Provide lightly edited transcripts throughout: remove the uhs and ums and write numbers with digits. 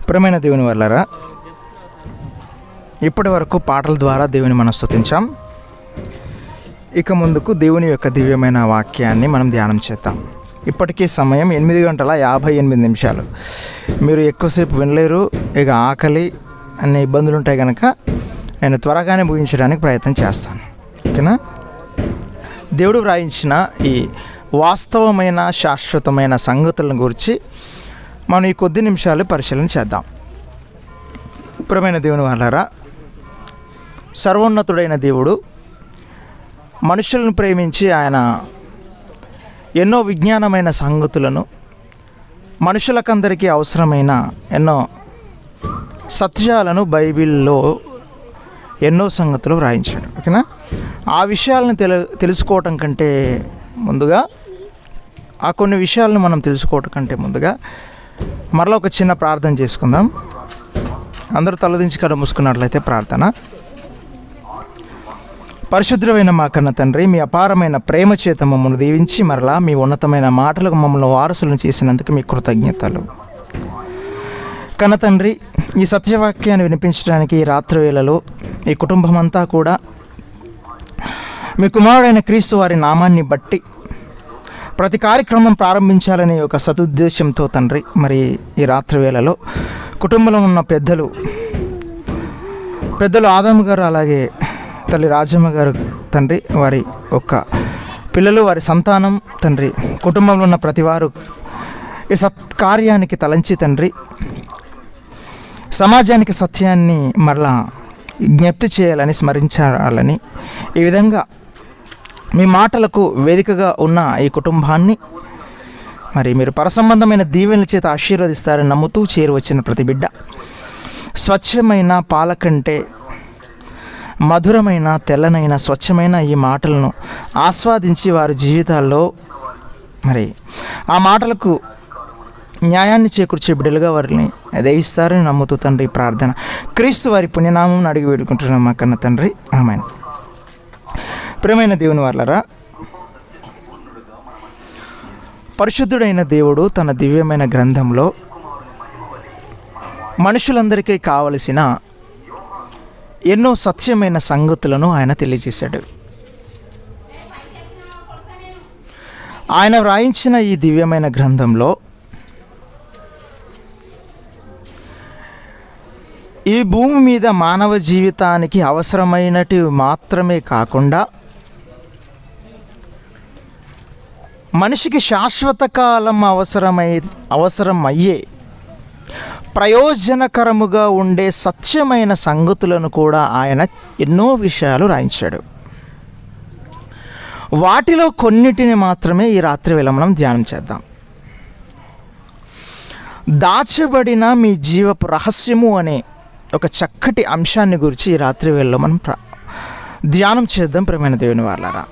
ప్రియమైన దేవుని వాళ్ళారా, ఇప్పటి వరకు పాటల ద్వారా దేవుని మనం స్తుతించాం. ఇక ముందుకు దేవుని యొక్క దివ్యమైన వాక్యాన్ని మనం ధ్యానం చేద్దాం. ఇప్పటికీ సమయం 8:58. మీరు ఎక్కువసేపు వినలేరు, ఇక ఆకలి అనే ఇబ్బందులు ఉంటాయి కనుక నేను త్వరగానే ముగించడానికి ప్రయత్నం చేస్తాను. ఓకేనా? దేవుడు వ్రాయించిన ఈ వాస్తవమైన శాశ్వతమైన సంగతులను గురించి మనం ఈ కొద్ది నిమిషాలు పరిశీలన చేద్దాం. ప్రియమైన దేవుని వాళ్ళారా, సర్వోన్నతుడైన దేవుడు మనుషులను ప్రేమించి ఆయన ఎన్నో విజ్ఞానమైన సంగతులను, మనుషులకందరికీ అవసరమైన ఎన్నో సత్యాలను బైబిల్లో ఎన్నో సంగతులు వ్రాయించాడు. ఓకేనా? ఆ విషయాలను తెలుసుకోవటం కంటే ముందుగా, ఆ కొన్ని విషయాలను మనం తెలుసుకోవటం కంటే ముందుగా మరలా ఒక చిన్న ప్రార్థన చేసుకుందాం. అందరూ తలదించి కళ్ళు మూసుకున్నట్లయితే ప్రార్థన. పరిశుద్ధమైన మా కన్న తండ్రి, మీ అపారమైన ప్రేమ చేత మమ్మల్ని దీవించి మరలా మీ ఉన్నతమైన మాటలకు మమ్మల్ని వారసులను చేసినందుకు మీ కృతజ్ఞతలు. కన్న తండ్రి, ఈ సత్యవాక్యాన్ని వినిపించడానికి ఈ రాత్రి వేళలో ఈ కుటుంబం అంతా కూడా మీ కుమారుడైన క్రీస్తు వారి నామాన్ని బట్టి ప్రతి కార్యక్రమం ప్రారంభించాలనే ఒక సదుద్దేశంతో తండ్రి, మరి ఈ రాత్రి వేళలో కుటుంబంలో ఉన్న పెద్దలు ఆదాము గారు, అలాగే తల్లి రాజమ్మ గారు తండ్రి, వారి యొక్క పిల్లలు, వారి సంతానం తండ్రి, కుటుంబంలో ఉన్న ప్రతి వారు ఈ సత్కార్యానికి తలంచి తండ్రి, సమాజానికి సత్యాన్ని మరలా జ్ఞప్తి చేయాలని, స్మరించాలని, ఈ విధంగా మీ మాటలకు వేదికగా ఉన్న ఈ కుటుంబాన్ని మరి మీరు పరసంబంధమైన దీవెనల చేత ఆశీర్వదిస్తారని నమ్ముతూ చేరువచ్చిన ప్రతి బిడ్డ స్వచ్ఛమైన పాల కంటే మధురమైన, తెల్లనైన, స్వచ్ఛమైన ఈ మాటలను ఆస్వాదించి వారి జీవితాల్లో మరి ఆ మాటలకు న్యాయాన్ని చేకూర్చే బిడ్డలుగా వారిని దయిస్తారని నమ్ముతూ తండ్రి ప్రార్థన క్రీస్తు వారి పుణ్యనామం అడిగి వేడుకుంటున్నాం మా కన్న తండ్రి, ఆమేన్. ప్రియమైన దేవుని వాళ్ళారా, పరిశుద్ధుడైన దేవుడు తన దివ్యమైన గ్రంథంలో మనుషులందరికీ కావలసిన ఎన్నో సత్యమైన సంగతులను ఆయన తెలియజేశాడు. ఆయన వ్రాయించిన ఈ దివ్యమైన గ్రంథంలో ఈ భూమి మీద మానవ జీవితానికి అవసరమైనటివి మాత్రమే కాకుండా మనిషికి శాశ్వత కాలం అవసరమయ్యే ప్రయోజనకరముగా ఉండే సత్యమైన సంగతులను కూడా ఆయన ఎన్నో విషయాలు రాయించాడు. వాటిలో కొన్నిటిని మాత్రమే ఈ రాత్రి వేళ మనం ధ్యానం చేద్దాం. దాచబడిన మీ జీవపు రహస్యము అనే ఒక చక్కటి అంశాన్ని గురించి ఈ రాత్రి వేళలో మనం ధ్యానం చేద్దాం. ప్రియమైన దేవుని వాళ్ళారా,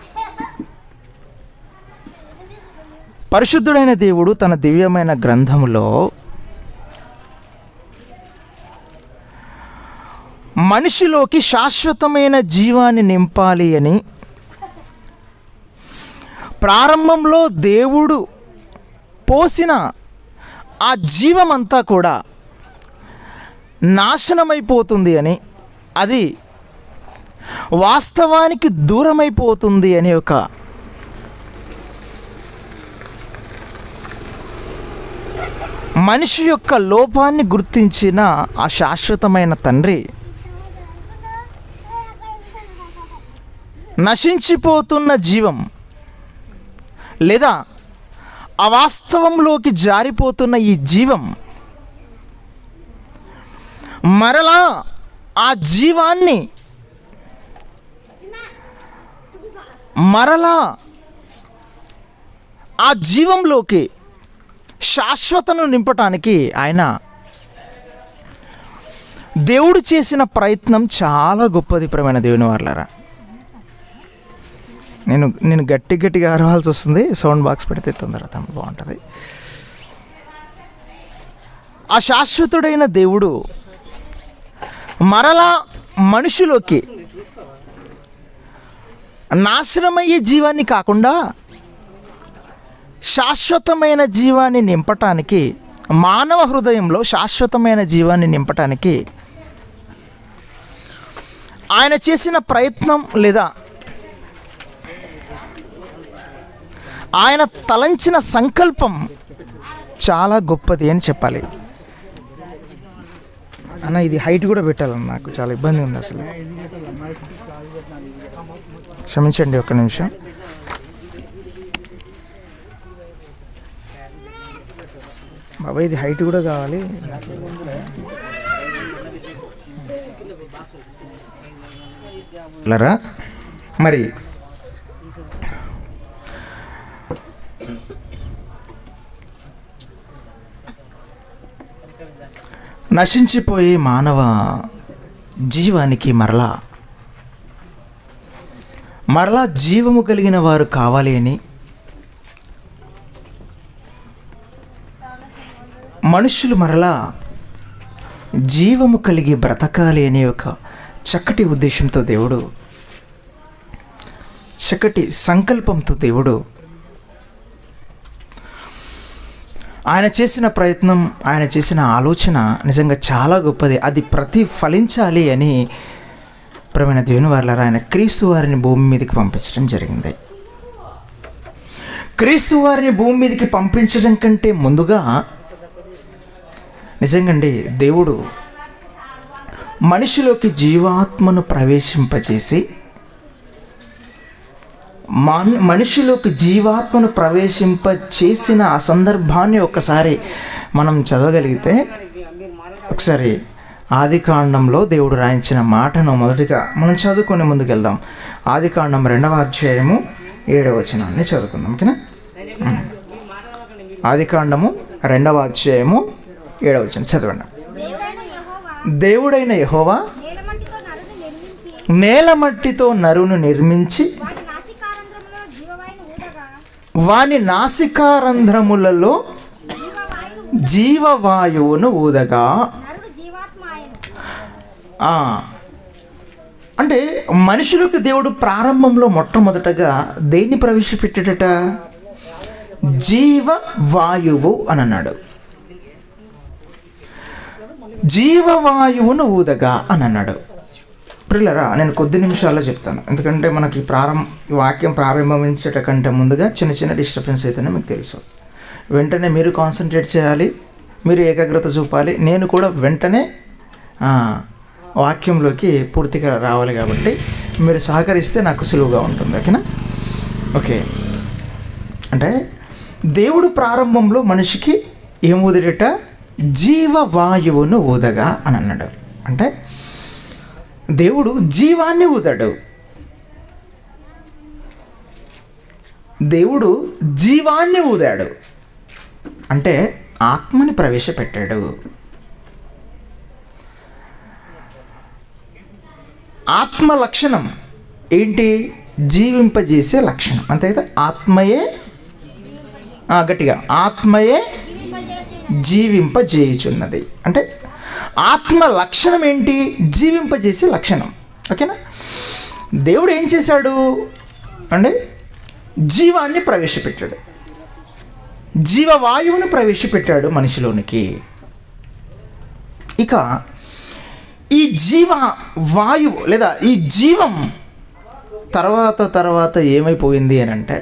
పరిశుద్ధుడైన దేవుడు తన దివ్యమైన గ్రంథములో మనిషిలోకి శాశ్వతమైన జీవాన్ని నింపాలి అని ప్రారంభంలో దేవుడు పోసిన ఆ జీవమంతా కూడా నాశనమైపోతుంది అని, అది వాస్తవానికి దూరమైపోతుంది అని ఒక మనిషి యొక్క లోపాన్ని గుర్తించిన ఆ శాశ్వతమైన తండ్రి నశించిపోతున్న జీవం లేదా అవాస్తవంలోకి జారిపోతున్న ఈ జీవం మరలా ఆ జీవాన్ని ఆ జీవంలోకి శాశ్వతను నింపటానికి ఆయన దేవుడు చేసిన ప్రయత్నం చాలా గొప్పది. ప్రియమైన దేవుని వాళ్ళారా, నేను గట్టిగా అరవాల్సి వస్తుంది. సౌండ్ బాక్స్ పెడితే తొందరగా బాగుంటుంది. ఆ శాశ్వతుడైన దేవుడు మరలా మనుషులోకి నాశనమయ్యే జీవాన్ని కాకుండా శాశ్వతమైన జీవాన్ని నింపటానికి మానవ హృదయంలో శాశ్వతమైన జీవాన్ని నింపటానికి ఆయన చేసిన ప్రయత్నం లేదా ఆయన తలంచిన సంకల్పం చాలా గొప్పది అని చెప్పాలి. అన్న ఇది హైట్ కూడా పెట్టాలన్న, నాకు చాలా ఇబ్బంది ఉంది అసలు. క్షమించండి ఒక్క నిమిషం. బాబా ఇది హైట్ కూడా కావాలి. లరా మరి నశించిపోయే మానవ జీవానికి మరలా జీవము కలిగిన వారు కావాలి అని, మనుషులు మరలా జీవము కలిగి బ్రతకాలి అనే ఒక చక్కటి ఉద్దేశంతో దేవుడు, చక్కటి సంకల్పంతో దేవుడు ఆయన చేసిన ప్రయత్నం, ఆయన చేసిన ఆలోచన నిజంగా చాలా గొప్పది. అది ప్రతిఫలించాలి అని ప్రియమైన దేవుని వారలారా ఆయన క్రీస్తు వారిని భూమి మీదకి పంపించడం జరిగింది. క్రీస్తు వారిని భూమి మీదకి పంపించడం కంటే ముందుగా నిజంగండి దేవుడు మనిషిలోకి జీవాత్మను ప్రవేశింపజేసి, మనిషిలోకి జీవాత్మను ప్రవేశింపచేసిన ఆ సందర్భాన్ని ఒకసారి మనం చదవగలిగితే, ఒకసారి ఆదికాండంలో దేవుడు రాయించిన మాటను మొదటిగా మనం చదువుకునే ముందుకెళ్దాం. ఆదికాండం 2వ అధ్యాయము 7వ వచనాన్ని చదువుకుందాం. ఓకేనా? ఆదికాండము 2వ అధ్యాయము 7వ వచనం చదవండి. దేవుడైన యెహోవా నేలమట్టితో నరును నిర్మించి వాని నాసికారంధ్రములలో జీవవాయువును ఊదగా. అంటే మనుషులకు దేవుడు ప్రారంభంలో మొట్టమొదటగా దేన్ని ప్రవేశపెట్టాడట? జీవవాయువు అని అన్నాడు. జీవవాయువును ఊదగా అని అన్నాడు. ప్రియులారా, నేను కొద్ది నిమిషాల్లో చెప్తాను, ఎందుకంటే మనకి వాక్యం ప్రారంభించట కంటే ముందుగా చిన్న చిన్న డిస్టర్బెన్స్ అయితేనే మీకు తెలుసు. వెంటనే మీరు కాన్సన్ట్రేట్ చేయాలి, మీరు ఏకాగ్రత చూపాలి. నేను కూడా వెంటనే వాక్యంలోకి పూర్తిగా రావాలి. కాబట్టి మీరు సహకరిస్తే నాకు సులువుగా ఉంటుంది. ఓకేనా? ఓకే. అంటే దేవుడు ప్రారంభంలో మనిషికి ఏం ఊదడట? జీవవాయువును ఊదగా అని అన్నాడు. అంటే దేవుడు జీవాన్ని ఊదాడు. దేవుడు జీవాన్ని ఊదాడు అంటే ఆత్మని ప్రవేశపెట్టాడు. ఆత్మ లక్షణం ఏంటి? జీవింపజేసే లక్షణం. అంతే కదా? ఆత్మయే, గట్టిగా, ఆత్మయే జీవింపజేయుచున్నది. అంటే ఆత్మ లక్షణం ఏంటి? జీవింపజేసే లక్షణం. ఓకేనా? దేవుడు ఏం చేశాడు అంటే జీవాన్ని ప్రవేశపెట్టాడు, జీవవాయువును ప్రవేశపెట్టాడు మనిషిలోనికి. ఇక ఈ జీవవాయువు లేదా ఈ జీవం తర్వాత ఏమైపోయింది అని అంటే,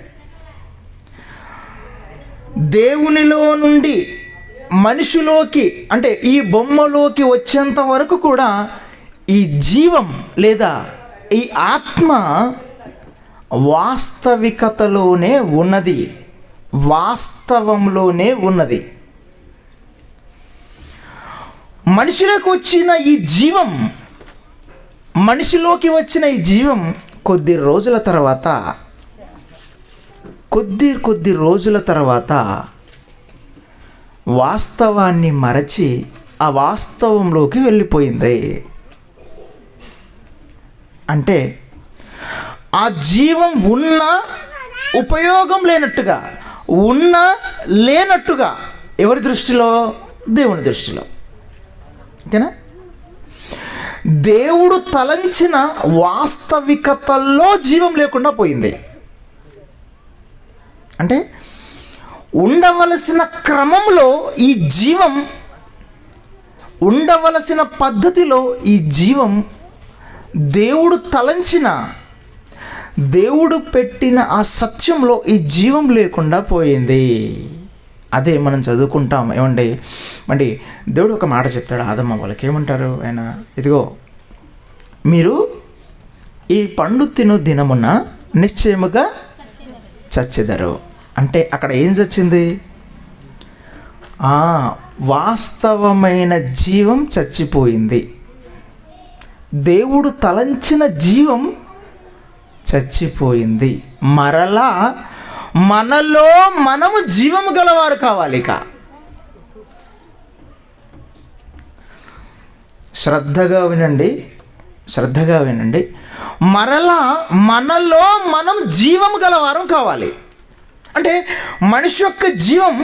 దేవునిలో నుండి మనిషిలోకి, అంటే ఈ బొమ్మలోకి వచ్చేంత వరకు కూడా ఈ జీవం లేదా ఈ ఆత్మ వాస్తవికతలోనే ఉన్నది, వాస్తవంలోనే ఉన్నది. మనిషిలోకి వచ్చిన ఈ జీవం, మనిషిలోకి వచ్చిన ఈ జీవం కొద్ది రోజుల తర్వాత వాస్తవాన్ని మరచి ఆ వాస్తవంలోకి వెళ్ళిపోయింది. అంటే ఆ జీవం ఉన్నా ఉపయోగం లేనట్టుగా, ఉన్నా లేనట్టుగా, ఎవరి దృష్టిలో? దేవుని దృష్టిలో. ఓకేనా? దేవుడు తలంచిన వాస్తవికతల్లో జీవం లేకుండా పోయింది. అంటే ఉండవలసిన క్రమంలో ఈ జీవం, ఉండవలసిన పద్ధతిలో ఈ జీవం దేవుడు తలంచిన, దేవుడు పెట్టిన ఆ సత్యంలో ఈ జీవం లేకుండా పోయింది. అదే మనం చదువుకుంటాం. ఏమండి మరి దేవుడు ఒక మాట చెప్తాడు ఆదమ్మ వాళ్ళకి. ఏమంటారు ఆయన? ఇదిగో మీరు ఈ పండు తిను దినమున నిశ్చయముగా చచ్చెదరు. అంటే అక్కడ ఏం చచ్చింది? వాస్తవమైన జీవం చచ్చిపోయింది. దేవుడు తలంచిన జీవం చచ్చిపోయింది. మరలా మనలో మనము జీవము గలవారు కావాలి. ఇక శ్రద్ధగా వినండి. మరలా మనలో మనం జీవము గలవారం కావాలి. అంటే మనిషి యొక్క జీవం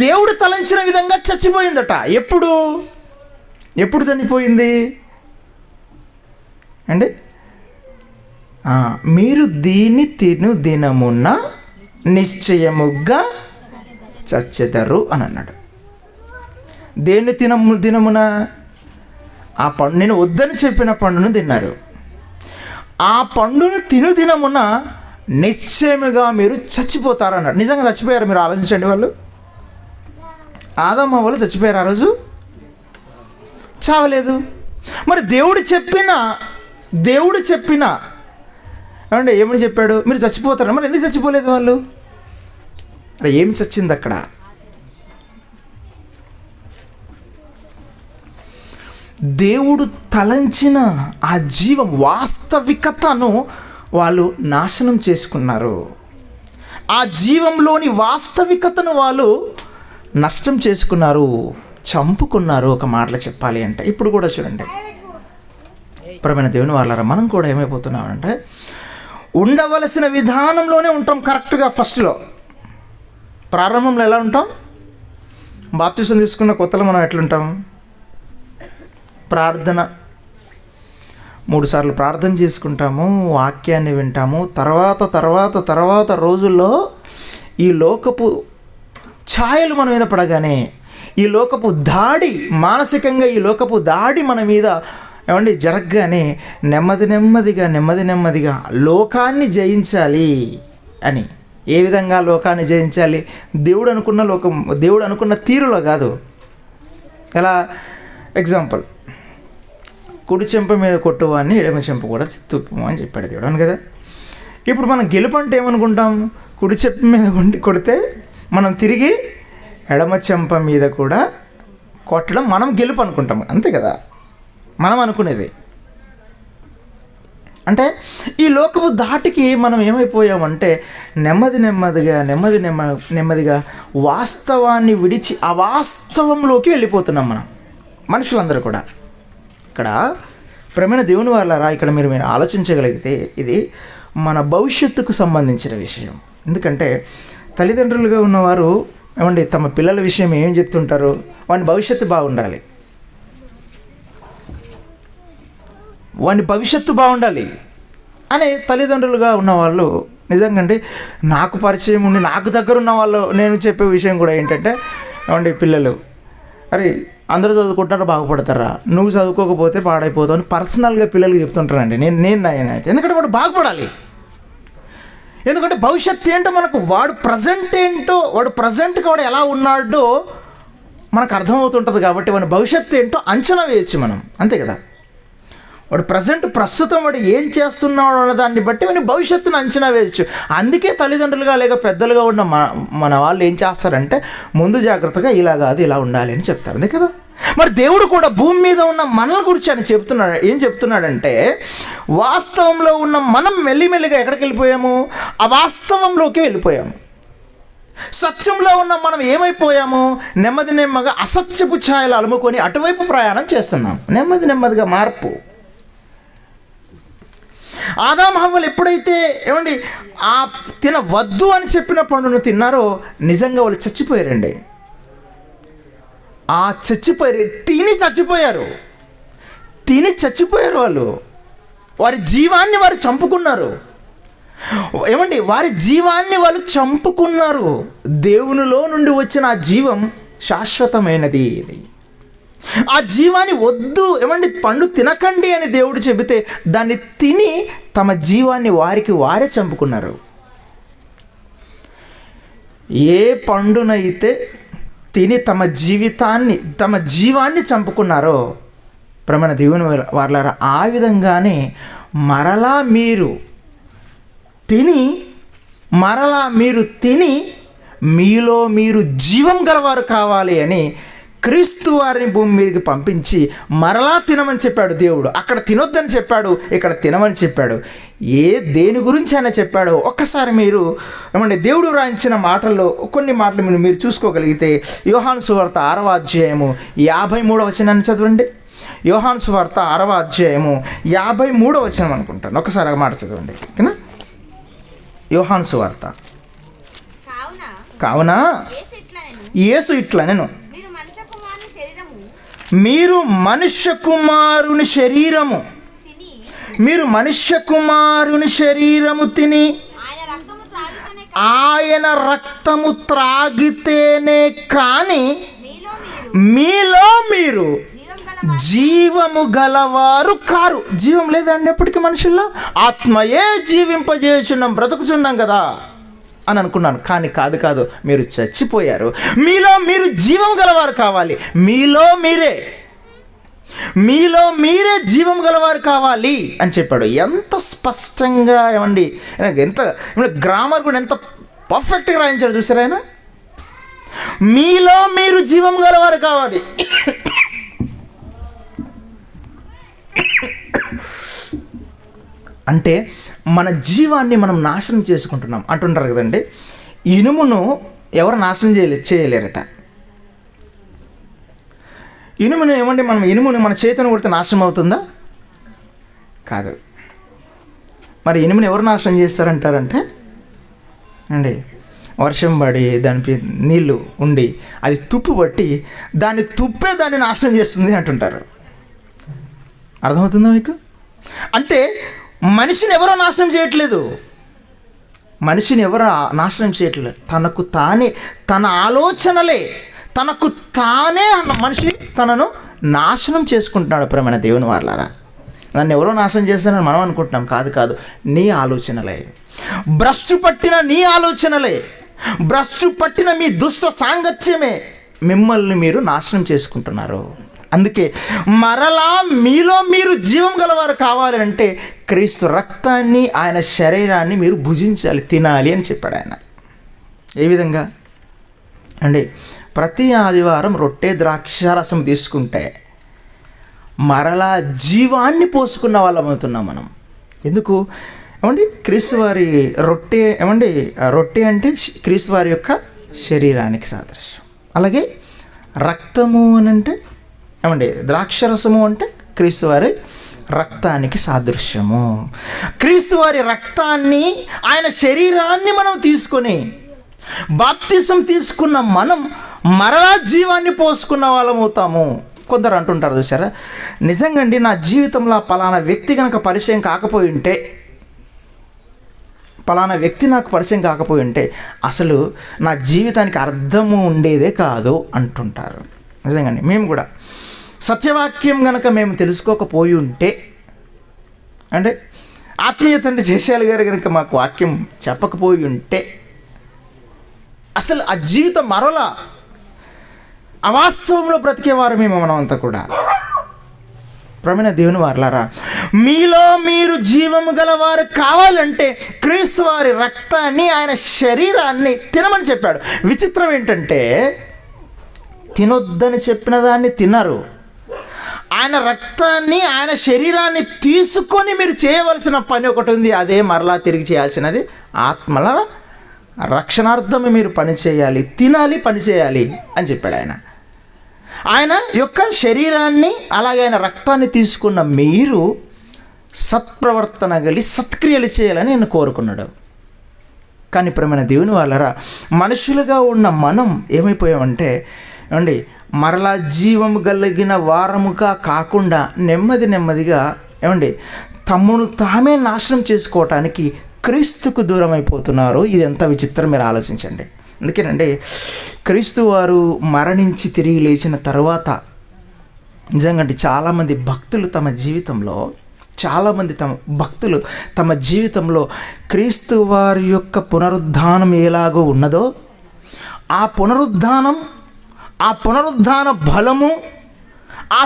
దేవుడు తలంచిన విధంగా చచ్చిపోయిందట. ఎప్పుడు చనిపోయింది అండి? మీరు దీన్ని తిను దినమున నిశ్చయముగా చచ్చెదరు అని అన్నాడు. దేన్ని దినమున? ఆ పండు, నేను వద్దని చెప్పిన పండును తిన్నారు. ఆ పండును తిను దినమున నిశ్చయముగా మీరు చచ్చిపోతారు అన్నాడు. నిజంగా చచ్చిపోయారు? మీరు ఆలోచించండి. వాళ్ళు ఆదమ్మ వాళ్ళు చచ్చిపోయారు ఆ రోజు? చావలేదు. మరి దేవుడు చెప్పిన అంటే ఏమని చెప్పాడు? మీరు చచ్చిపోతారు. మరి ఎందుకు చచ్చిపోలేదు వాళ్ళు? అరే ఏమి చచ్చింది అక్కడ? దేవుడు తలంచిన ఆ జీవం వాస్తవికతను వాళ్ళు నాశనం చేసుకున్నారు. ఆ జీవంలోని వాస్తవికతను వాళ్ళు నష్టం చేసుకున్నారు, చంపుకున్నారు. ఒక మాటలో చెప్పాలి అంటే ఇప్పుడు కూడా చూడండి ప్రియమైన దేవుని వాళ్ళారా, మనం కూడా ఏమైపోతున్నామంటే ఉండవలసిన విధానంలోనే ఉంటాం కరెక్ట్గా. ఫస్ట్లో ప్రారంభంలో ఎలా ఉంటాం? బాప్తిసం తీసుకున్న కొత్తలో మనం ఎట్లుంటాం? ప్రార్థన 3 సార్లు ప్రార్థన చేసుకుంటాము, వాక్యాన్ని వింటాము. తర్వాత రోజుల్లో ఈ లోకపు ఛాయలు మన మీద పడగానే, ఈ లోకపు దాడి, మానసికంగా ఈ లోకపు దాడి మన మీద ఏమండి జరగగానే నెమ్మదిగా లోకాన్ని జయించాలి అని. ఏ విధంగా లోకాన్ని జయించాలి? దేవుడు అనుకున్న తీరులో కాదు. ఎలా? ఎగ్జాంపుల్, కుడి చెంప మీద కొట్టువాన్ని ఎడమ చెంప కూడా తుప్పు అని చెప్పాడు దేవుడు, అవును కదా? ఇప్పుడు మనం గెలుపు అంటే ఏమనుకుంటాం? కుడి చెంప మీద కొడితే మనం తిరిగి ఎడమ చెంప మీద కూడా కొట్టడం మనం గెలుపు అనుకుంటాం, అంతే కదా మనం అనుకునేది. అంటే ఈ లోకపు దాటికి మనం ఏమైపోయామంటే నెమ్మదిగా వాస్తవాన్ని విడిచి అవాస్తవంలోకి వెళ్ళిపోతున్నాం మనం, మనుషులందరూ కూడా. ఇక్కడ ప్రియమైన దేవుని వాళ్ళారా, ఇక్కడ మీరు ఆలోచించగలిగితే ఇది మన భవిష్యత్తుకు సంబంధించిన విషయం. ఎందుకంటే తల్లిదండ్రులుగా ఉన్నవారు ఏమండి తమ పిల్లల విషయం ఏం చెప్తుంటారు? వాని భవిష్యత్తు బాగుండాలి అనే తల్లిదండ్రులుగా ఉన్నవాళ్ళు నిజంగా అండి, నాకు పరిచయం ఉండి నాకు దగ్గర ఉన్న వాళ్ళు నేను చెప్పే విషయం కూడా ఏంటంటే, ఏమండి పిల్లలు, అరే అందరూ చదువుకుంటారా బాగుపడతారా, నువ్వు చదువుకోకపోతే పాడైపోతావు అని పర్సనల్గా పిల్లలకి చెప్తుంటానండి. నేనైతే ఎందుకంటే వాడు బాగుపడాలి. ఎందుకంటే భవిష్యత్తు ఏంటో మనకు, వాడు ప్రజెంట్గా వాడు ఎలా ఉన్నాడో మనకు అర్థమవుతుంటుంది. కాబట్టి వాడి భవిష్యత్తు ఏంటో అంచనా వేయచ్చు మనం, అంతే కదా? ప్రస్తుతం వాడు ఏం చేస్తున్నాడు అన్న దాన్ని బట్టి వాడి భవిష్యత్తును అంచనా వేయచ్చు. అందుకే తల్లిదండ్రులుగా లేక పెద్దలుగా ఉన్న మన వాళ్ళు ఏం చేస్తారంటే ముందు జాగ్రత్తగా ఇలా కాదు ఇలా ఉండాలి అని చెప్తారు, అంతే కదా? మరి దేవుడు కూడా భూమి మీద ఉన్న మనల గురించి అని ఏం చెప్తున్నాడంటే, వాస్తవంలో ఉన్న మనం మెల్లిమెల్లిగా ఎక్కడికి వెళ్ళిపోయాము? అవాస్తవంలోకి వెళ్ళిపోయాము. సత్యంలో ఉన్న మనం ఏమైపోయాము? నెమ్మదిగా అసత్యపు ఛాయలు అలుముకొని అటువైపు ప్రయాణం చేస్తున్నాం. నెమ్మదిగా మార్పు. ఆదాము హవ్వలు ఎప్పుడైతే ఏమండి తినవద్దు అని చెప్పిన పండును తిన్నారో నిజంగా వాళ్ళు చచ్చిపోయారండి. తిని చచ్చిపోయారు వాళ్ళు. వారి జీవాన్ని వారు చంపుకున్నారు. ఏమండి, వారి జీవాన్ని వాళ్ళు చంపుకున్నారు. దేవునిలో నుండి వచ్చిన ఆ జీవం శాశ్వతమైనది. ఆ జీవాన్ని వద్దు, ఏమండి పండు తినకండి అని దేవుడు చెబితే దాన్ని తిని తమ జీవాన్ని వారే చంపుకున్నారు. ఏ పండునైతే తిని తమ జీవాన్ని చంపుకున్నారో ప్రేమైన దేవుని వారలారా, ఆ విధంగానే మరలా మీరు తిని మీలో మీరు జీవం గలవారు కావాలి అని క్రీస్తు వారిని భూమి మీదకి పంపించి మరలా తినమని చెప్పాడు దేవుడు. అక్కడ తినొద్దని చెప్పాడు, ఇక్కడ తినమని చెప్పాడు. దేని గురించి ఆయన చెప్పాడో ఒక్కసారి మీరు ఏమంటే దేవుడు రాయించిన మాటల్లో కొన్ని మాటలు మీరు చూసుకోగలిగితే యోహాను సువార్త 6వ అధ్యాయము 53వ వచనాన్ని చదవండి. యోహాను సువార్త 6వ అధ్యాయము 53వ వచనం అనుకుంటాను. ఒకసారి ఆ మాట చదవండి, ఓకేనా? యోహాను సువార్త. కావున యేసు ఇట్లా నేను మీరు మనుష్య కుమారుని శరీరము తిని ఆయన రక్తము త్రాగితేనే కానీ మీలో మీరు జీవము గలవారు కారు. జీవం లేదండి ఎప్పటికీ మనుషుల్లో. ఆత్మయే జీవింపజేస్తున్నాం, బ్రతుకుచున్నాం కదా అని అనుకున్నాను. కానీ కాదు, మీరు చచ్చిపోయారు. మీలో మీరు జీవం గలవారు కావాలి. మీలో మీరే జీవం గలవారు కావాలి అని చెప్పాడు. ఎంత స్పష్టంగా, ఏమండి, ఎంత గ్రామర్ కూడా ఎంత పర్ఫెక్ట్గా రాయించాడు చూసారా ఆయన. మీలో మీరు జీవం గలవారు కావాలి. అంటే మన జీవాన్ని మనం నాశనం చేసుకుంటున్నాం అంటుంటారు కదండి. ఇనుమును ఎవరు నాశనం చేయలేరట. ఇనుమును ఏమండి, మనం ఇనుమును మన చేతిని కొడితే నాశనం అవుతుందా? కాదు. మరి ఇనుమును ఎవరు నాశనం చేస్తారంటారంటే అండి, వర్షం పడి దానిపై నీళ్ళు ఉండి అది తుప్పు పట్టి దాన్ని నాశనం చేస్తుంది అంటుంటారు. అర్థమవుతుందా మీకు? అంటే మనిషిని ఎవరో నాశనం చేయట్లేదు. తనకు తానే, తన ఆలోచనలే తనకు తానే మనిషి తనను నాశనం చేసుకుంటున్నాడు. ప్రేమైన దేవుని వారలారా, నన్ను ఎవరో నాశనం చేస్తానని మనం అనుకుంటున్నాం. కాదు, నీ ఆలోచనలే, భ్రష్టు పట్టిన నీ ఆలోచనలే, భ్రష్టు పట్టిన మీ దుష్ట సాంగత్యమే మిమ్మల్ని మీరు నాశనం చేసుకుంటున్నారు. అందుకే మరలా మీలో మీరు జీవం గలవారు కావాలి అంటే క్రీస్తు రక్తాన్ని, ఆయన శరీరాన్ని మీరు భుజించాలి, తినాలి అని చెప్పాడు ఆయన. ఏ విధంగా అండి? ప్రతి ఆదివారం రొట్టె ద్రాక్షారసం తీసుకుంటే మరలా జీవాన్ని పోసుకున్న వాళ్ళం అవుతున్నాం మనం. ఎందుకు ఏమండి? క్రీస్తు వారి రొట్టె అంటే క్రీస్తు వారి యొక్క శరీరానికి సాదృశ్యం. అలాగే రక్తము అని అంటే ఏమండి, ద్రాక్షరసము అంటే క్రీస్తు వారి రక్తానికి సాదృశ్యము. క్రీస్తు వారి రక్తాన్ని, ఆయన శరీరాన్ని మనం తీసుకొని బాప్తిసం తీసుకున్న మనం మరలా జీవాన్ని పోసుకున్న వాళ్ళం అవుతాము. కొందరు అంటుంటారు చూసారా, నిజంగా అండి నా జీవితంలో పలానా వ్యక్తి కనుక పరిచయం కాకపోయి ఉంటే అసలు నా జీవితానికి అర్థము ఉండేదే కాదు అంటుంటారు. నిజంగానే మేము కూడా సత్యవాక్యం కనుక మేము తెలుసుకోకపోయి ఉంటే, అంటే ఆత్మీయ తండ్రి జయశాలి గారు కనుక మాకు వాక్యం చెప్పకపోయి ఉంటే అసలు ఆ జీవితం మరోలా అవాస్తవంలో బ్రతికేవారు మేము మనం అంతా కూడా. ప్రేమైన దేవుని వారలారా, మీలో మీరు జీవము గలవారు కావాలంటే క్రీస్తు వారి రక్తాన్ని, ఆయన శరీరాన్ని తినమని చెప్పాడు. విచిత్రం ఏంటంటే తినొద్దని చెప్పిన దాన్ని తిన్నారు. ఆయన రక్తాన్ని, ఆయన శరీరాన్ని తీసుకొని మీరు చేయవలసిన పని ఒకటి ఉంది. అదే మరలా తిరిగి చేయాల్సినది ఆత్మల రక్షణార్థం మీరు పని చేయాలి, తినాలి, పని చేయాలి అని చెప్పాడు ఆయన. ఆయన యొక్క శరీరాన్ని అలాగే ఆయన రక్తాన్ని తీసుకున్న మీరు సత్ప్రవర్తన కలిగి సత్క్రియలు చేయాలని ఆయన కోరుకున్నాడు. కానీ ప్రేమైన దేవుని వాళ్ళరా, మనుషులుగా ఉన్న మనం ఏమైపోయామంటే ఏమండి, మరలా జీవం కలిగిన వారముగా కాకుండా నెమ్మదిగా ఏమండి తమ్మును తామే నాశనం చేసుకోవటానికి క్రీస్తుకు దూరం అయిపోతున్నారు. ఇది ఎంత విచిత్రం మీరు ఆలోచించండి. అందుకేనండి క్రీస్తు వారు మరణించి తిరిగి లేచిన తర్వాత నిజంగా చాలామంది భక్తులు తమ జీవితంలో తమ జీవితంలో క్రీస్తు వారి యొక్క పునరుద్ధానం ఎలాగో ఉన్నదో ఆ పునరుద్ధాన బలము, ఆ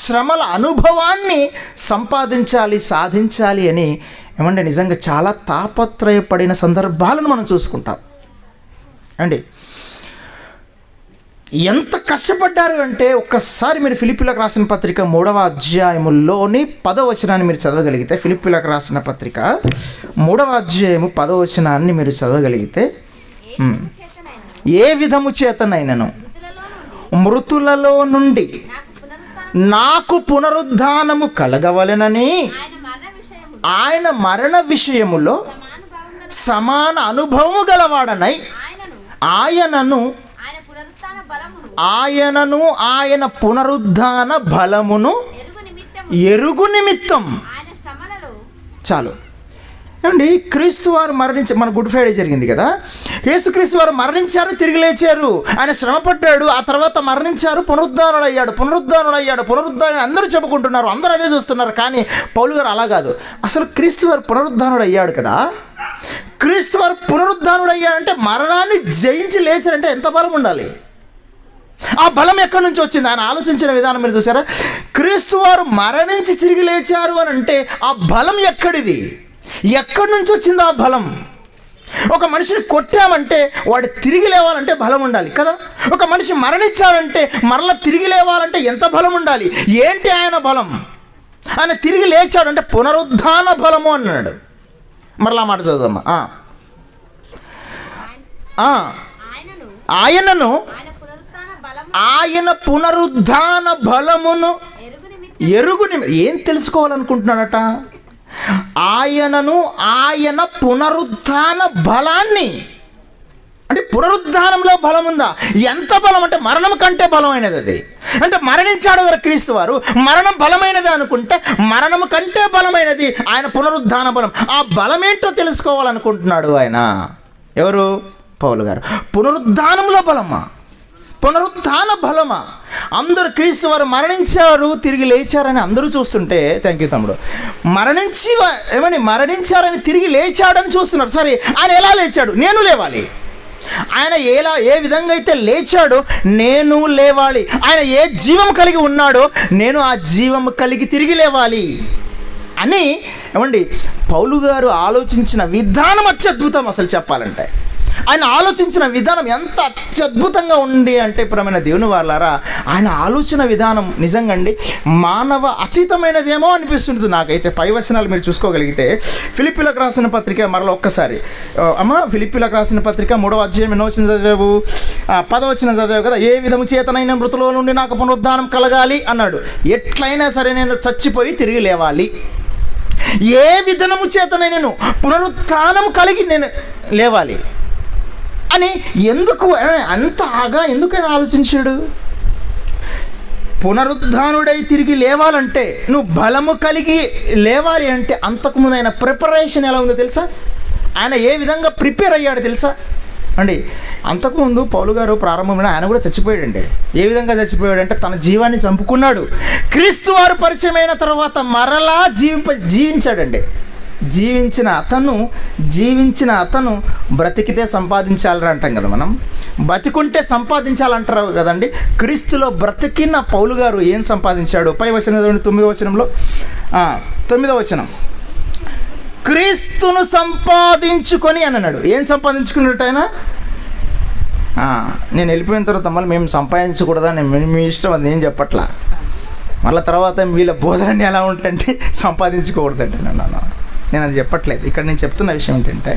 శ్రమల అనుభవాన్ని సాధించాలి అని ఏమంటే నిజంగా చాలా తాపత్రయపడిన సందర్భాలను మనం చూసుకుంటాం అండి. ఎంత కష్టపడ్డారు అంటే ఒక్కసారి మీరు ఫిలిప్పీలకు రాసిన పత్రిక 3వ అధ్యాయములోని 10వ వచనాన్ని మీరు చదవగలిగితే, ఫిలిప్పీలకు రాసిన పత్రిక 3వ అధ్యాయము 10వ వచనాన్ని మీరు చదవగలిగితే, ఏ విధము చేతనైనను మృతులలో నుండి నాకు పునరుద్ధానము కలగవలెనని ఆయన మరణ విషయములో సమాన అనుభవము గలవాడనై ఆయన పునరుద్ధాన బలమును ఎరుగు నిమిత్తం. చాలు ఏమండి, క్రీస్తు వారు మన గుడ్ ఫ్రైడే జరిగింది కదా, యేసుక్రీస్తు వారు మరణించారు, తిరిగి లేచారు, ఆయన శ్రమపడ్డాడు, ఆ తర్వాత మరణించారు, పునరుద్ధానుడు అందరూ చెప్పుకుంటున్నారు, అందరూ అదే చూస్తున్నారు. కానీ పౌలు గారు అలా కాదు. అసలు క్రీస్తు వారు పునరుద్ధానుడు అయ్యాడు కదా, క్రీస్తు వారు పునరుద్ధానుడు అయ్యాడంటే మరణాన్ని జయించి లేచాడంటే ఎంత బలం ఉండాలి? ఆ బలం ఎక్కడి నుంచి వచ్చింది? ఆయన ఆలోచించిన విధానం మీరు చూసారా? క్రీస్తు వారు మరణించి తిరిగి లేచారు అని అంటే ఆ బలం ఎక్కడిది? ఎక్కడి నుంచి వచ్చింది ఆ బలం? ఒక మనిషిని కొట్టామంటే వాడు తిరిగి లేవాలంటే బలం ఉండాలి కదా. ఒక మనిషి మరణించాలంటే మరలా తిరిగి లేవాలంటే ఎంత బలం ఉండాలి? ఏంటి ఆయన బలం? ఆయన తిరిగి లేచాడంటే పునరుద్ధాన బలము అన్నాడు. మరలా మాట చదువుదమ్మా. ఆయన పునరుద్ధాన బలమును ఏం తెలుసుకోవాలనుకుంటున్నాడట? ఆయన పునరుద్ధాన బలాన్ని. అంటే పునరుద్ధానంలో బలం ఉందా? ఎంత బలం అంటే మరణం కంటే బలమైనది అది. అంటే మరణించాడు కదా క్రీస్తు వారు, మరణం బలమైనది అనుకుంటే మరణం కంటే బలమైనది ఆయన పునరుద్ధాన బలం. ఆ బలం ఏంటో తెలుసుకోవాలనుకుంటున్నాడు ఆయన. ఎవరు? పౌలు గారు. పునరుద్ధానంలో బలమా, పునరుత్థాన బలమా? అందరూ క్రీస్తు వారు మరణించారు, తిరిగి లేచారని అందరూ చూస్తుంటే, థ్యాంక్ యూ తమ్ముడు, మరణించారని తిరిగి లేచాడని చూస్తున్నారు. సరే, ఆయన ఎలా లేచాడు? నేను లేవాలి. ఆయన ఏ విధంగా అయితే లేచాడో నేను లేవాలి. ఆయన ఏ జీవం కలిగి ఉన్నాడో నేను ఆ జీవం కలిగి తిరిగి లేవాలి అని పౌలు గారు ఆలోచించిన విధానం అత్యద్భుతం. అసలు చెప్పాలంటే ఆయన ఆలోచించిన విధానం ఎంత అత్యద్భుతంగా ఉంది అంటే, ప్రియమైన దేవుని వారలారా, ఆయన ఆలోచన విధానం నిజంగా మానవ అతీతమైనదేమో అనిపిస్తుంది నాకైతే. పై వచనాలు మీరు చూసుకోగలిగితే, ఫిలిప్పీలకు రాసిన పత్రిక మరలా ఒక్కసారి ఫిలిప్పీలకు రాసిన పత్రిక 3వ అధ్యాయం 8వ వచనం చదివావు, 10వ వచనం చదివావు కదా. ఏ విధము చేతనైన మృతులో నుండి నాకు పునరుద్ధానం కలగాలి అన్నాడు. ఎట్లయినా సరే నేను చచ్చిపోయి తిరిగి లేవాలి. ఏ విధము చేతనైనను పునరుత్థానం కలిగి నేను లేవాలి అని ఎందుకైనా ఆలోచించాడు? పునరుద్ధానుడై తిరిగి లేవాలంటే, నువ్వు బలము కలిగి లేవాలి అంటే అంతకుముందు ఆయన ప్రిపరేషన్ ఎలా ఉందో తెలుసా? ఆయన ఏ విధంగా ప్రిపేర్ అయ్యాడు తెలుసా అంతకుముందు పౌలు గారు ప్రారంభంలో ఆయన కూడా చచ్చిపోయాడండి. ఏ విధంగా చచ్చిపోయాడంటే తన జీవాన్ని చంపుకున్నాడు. క్రీస్తు వారు పరిచయం అయిన తర్వాత మరలా జీవించాడండి. జీవించిన అతను బ్రతికితే సంపాదించాలని అంటాం కదా మనం, బతికుంటే సంపాదించాలంటారు కదండి. క్రీస్తులో బ్రతికిన పౌలు గారు ఏం సంపాదించాడు? పై వచనం 9వ వచనంలో, 9వ వచనం, క్రీస్తును సంపాదించుకొని అని అన్నాడు. ఏం సంపాదించుకున్నట్టు ఆయన? నేను వెళ్ళిపోయిన తర్వాత మళ్ళీ మేము సంపాదించకూడదని మీ ఇష్టం, అది నేను చెప్పట్లా. మళ్ళీ తర్వాత వీళ్ళ బోధనని ఎలా ఉంటుందంటే సంపాదించుకోకూడదంటే నేను అది చెప్పట్లేదు. ఇక్కడ నేను చెప్తున్న విషయం ఏంటంటే,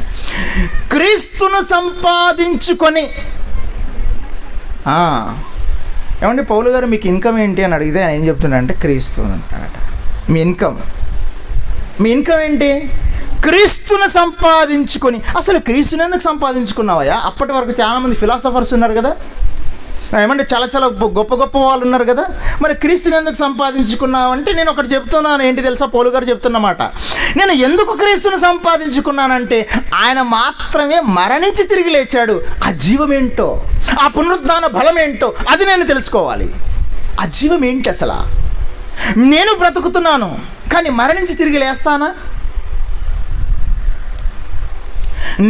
క్రీస్తును సంపాదించుకొని. పౌలు గారు మీకు ఇన్కమ్ ఏంటి అని అడిగితే ఆయన ఏం చెప్తున్నా అంటే క్రీస్తు అంటాడట. మీ ఇన్కమ్ ఏంటి? క్రీస్తును సంపాదించుకొని. అసలు క్రీస్తుని ఎందుకు సంపాదించుకున్నావయ్యా? అప్పటి వరకు చాలామంది ఫిలాసఫర్స్ ఉన్నారు కదా, ఏమంటే చాలా చాలా గొప్ప గొప్ప వాళ్ళు ఉన్నారు కదా. మరి క్రీస్తుని ఎందుకు సంపాదించుకున్నావు అంటే నేను ఒకటి చెప్తున్నాను. ఏంటి తెలుసా? పౌలు గారు చెప్తున్నమాట, నేను ఎందుకు క్రీస్తుని సంపాదించుకున్నానంటే ఆయన మాత్రమే మరణించి తిరిగి లేచాడు. ఆ జీవం ఏంటో, ఆ పునరుద్ధాన బలం ఏంటో అది నేను తెలుసుకోవాలి. ఆ జీవం ఏంటి అసలు? నేను బ్రతుకుతున్నాను కానీ మరణించి తిరిగి లేస్తానా?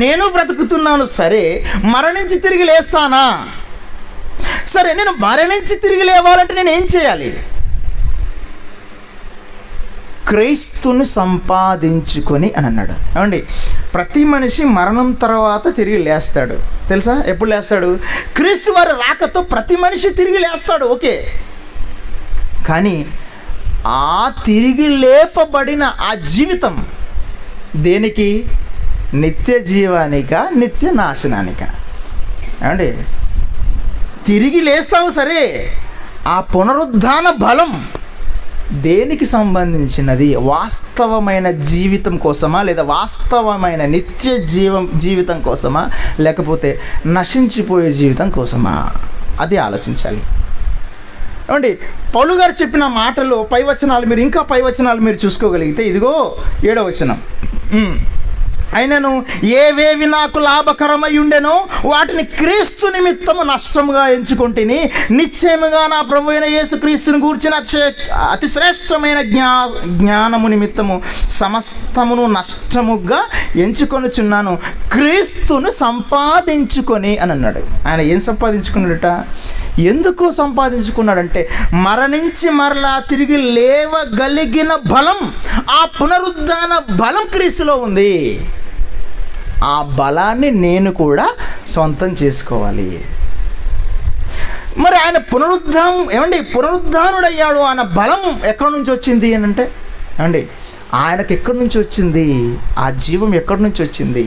నేను బ్రతుకుతున్నాను సరే, మరణించి తిరిగి లేస్తానా? సరే, నేను మరణించి తిరిగి లేవాలంటే నేను ఏం చేయాలి? క్రీస్తుని సంపాదించుకొని అని అన్నాడు. ఏమండి, ప్రతి మనిషి మరణం తర్వాత తిరిగి లేస్తాడు. తెలుసా? ఎప్పుడు లేస్తాడు? క్రీస్తు వారి రాకతో ప్రతి మనిషి తిరిగి లేస్తాడు. ఓకే, కానీ ఆ తిరిగి లేపబడిన ఆ జీవితం దేనికి? నిత్య జీవానిక, నిత్య నాశనానిక? ఏమండి, తిరిగి లేస్తావు సరే, ఆ పునరుద్ధాన బలం దేనికి సంబంధించినది? వాస్తవమైన జీవితం కోసమా, లేదా వాస్తవమైన నిత్య జీవితం కోసమా, లేకపోతే నశించిపోయే జీవితం కోసమా? అది ఆలోచించాలి. ఏమండి, పౌలు గారు చెప్పిన మాటలు పై వచనాలు మీరు ఇంకా పై వచనాలు మీరు చూసుకోగలిగితే, ఇదిగో 7వ వచనం, అయినను ఏవేవి నాకు లాభకరమై ఉండెనో వాటిని క్రీస్తు నిమిత్తము నష్టముగా ఎంచుకొంటిని. నిశ్చయముగా నా ప్రభువైన యేసు క్రీస్తుని గూర్చిన అతి శ్రేష్టమైన జ్ఞానము నిమిత్తము సమస్తమును నష్టముగా ఎంచుకొనుచున్నాను, క్రీస్తును సంపాదించుకొని అని అన్నాడు. ఆయన ఏం సంపాదించుకున్నాడట? ఎందుకు సంపాదించుకున్నాడంటే మరణించి మరలా తిరిగి లేవగలిగిన బలం, ఆ పునరుద్ధాన బలం క్రీస్తులో ఉంది. ఆ బలాన్ని నేను కూడా సొంతం చేసుకోవాలి. మరి ఆయన పునరుద్ధానుడయ్యాడు. ఆయన బలం ఎక్కడి నుంచి వచ్చింది అని అంటే, ఏమండి, ఆయనకు ఎక్కడి నుంచి వచ్చింది? ఆ జీవం ఎక్కడి నుంచి వచ్చింది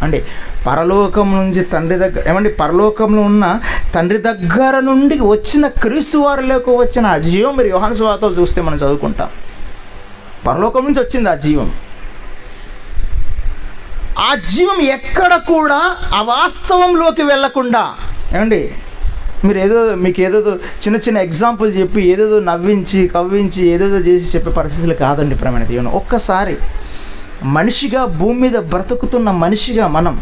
అంటే, పరలోకం నుంచి తండ్రి దగ్గర, ఏమండి, పరలోకంలో ఉన్న తండ్రి దగ్గర నుండి వచ్చిన క్రీస్తు వారిలోకి వచ్చిన ఆ జీవం. మీరు యోహాను సువార్తలు చూస్తే మనం చదువుకుంటాం, పరలోకం నుంచి వచ్చింది ఆ జీవం. ఆ జీవం ఎక్కడ కూడా అవాస్తవంలోకి వెళ్ళకుండా, ఏమండి, మీకు ఏదో చిన్న చిన్న ఎగ్జాంపుల్ చెప్పి ఏదేదో నవ్వించి కవ్వించి ఏదేదో చేసి చెప్పే పరిస్థితులు కాదండి ప్రేమైన దేవుని. ఒక్కసారి మనిషిగా, భూమి మీద బ్రతుకుతున్న మనిషిగా, మనం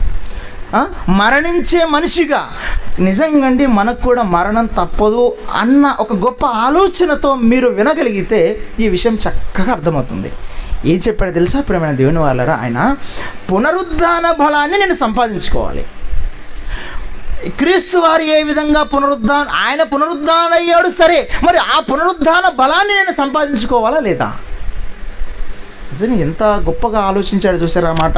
మరణించే మనిషిగా, నిజంగా అండి మనకు కూడా మరణం తప్పదు అన్న ఒక గొప్ప ఆలోచనతో మీరు వినగలిగితే ఈ విషయం చక్కగా అర్థమవుతుంది. ఏం చెప్పాడు తెలుసా ప్రేమైన దేవుని వాళ్ళరా? ఆయన పునరుద్ధాన బలాన్ని నేను సంపాదించుకోవాలి. క్రీస్తు వారు ఏ విధంగా ఆయన పునరుద్ధాన అయ్యాడు సరే, మరి ఆ పునరుద్ధాన బలాన్ని నేను సంపాదించుకోవాలా లేదా? నిజంగా ఎంత గొప్పగా ఆలోచించాడు చూసారు. ఆ మాట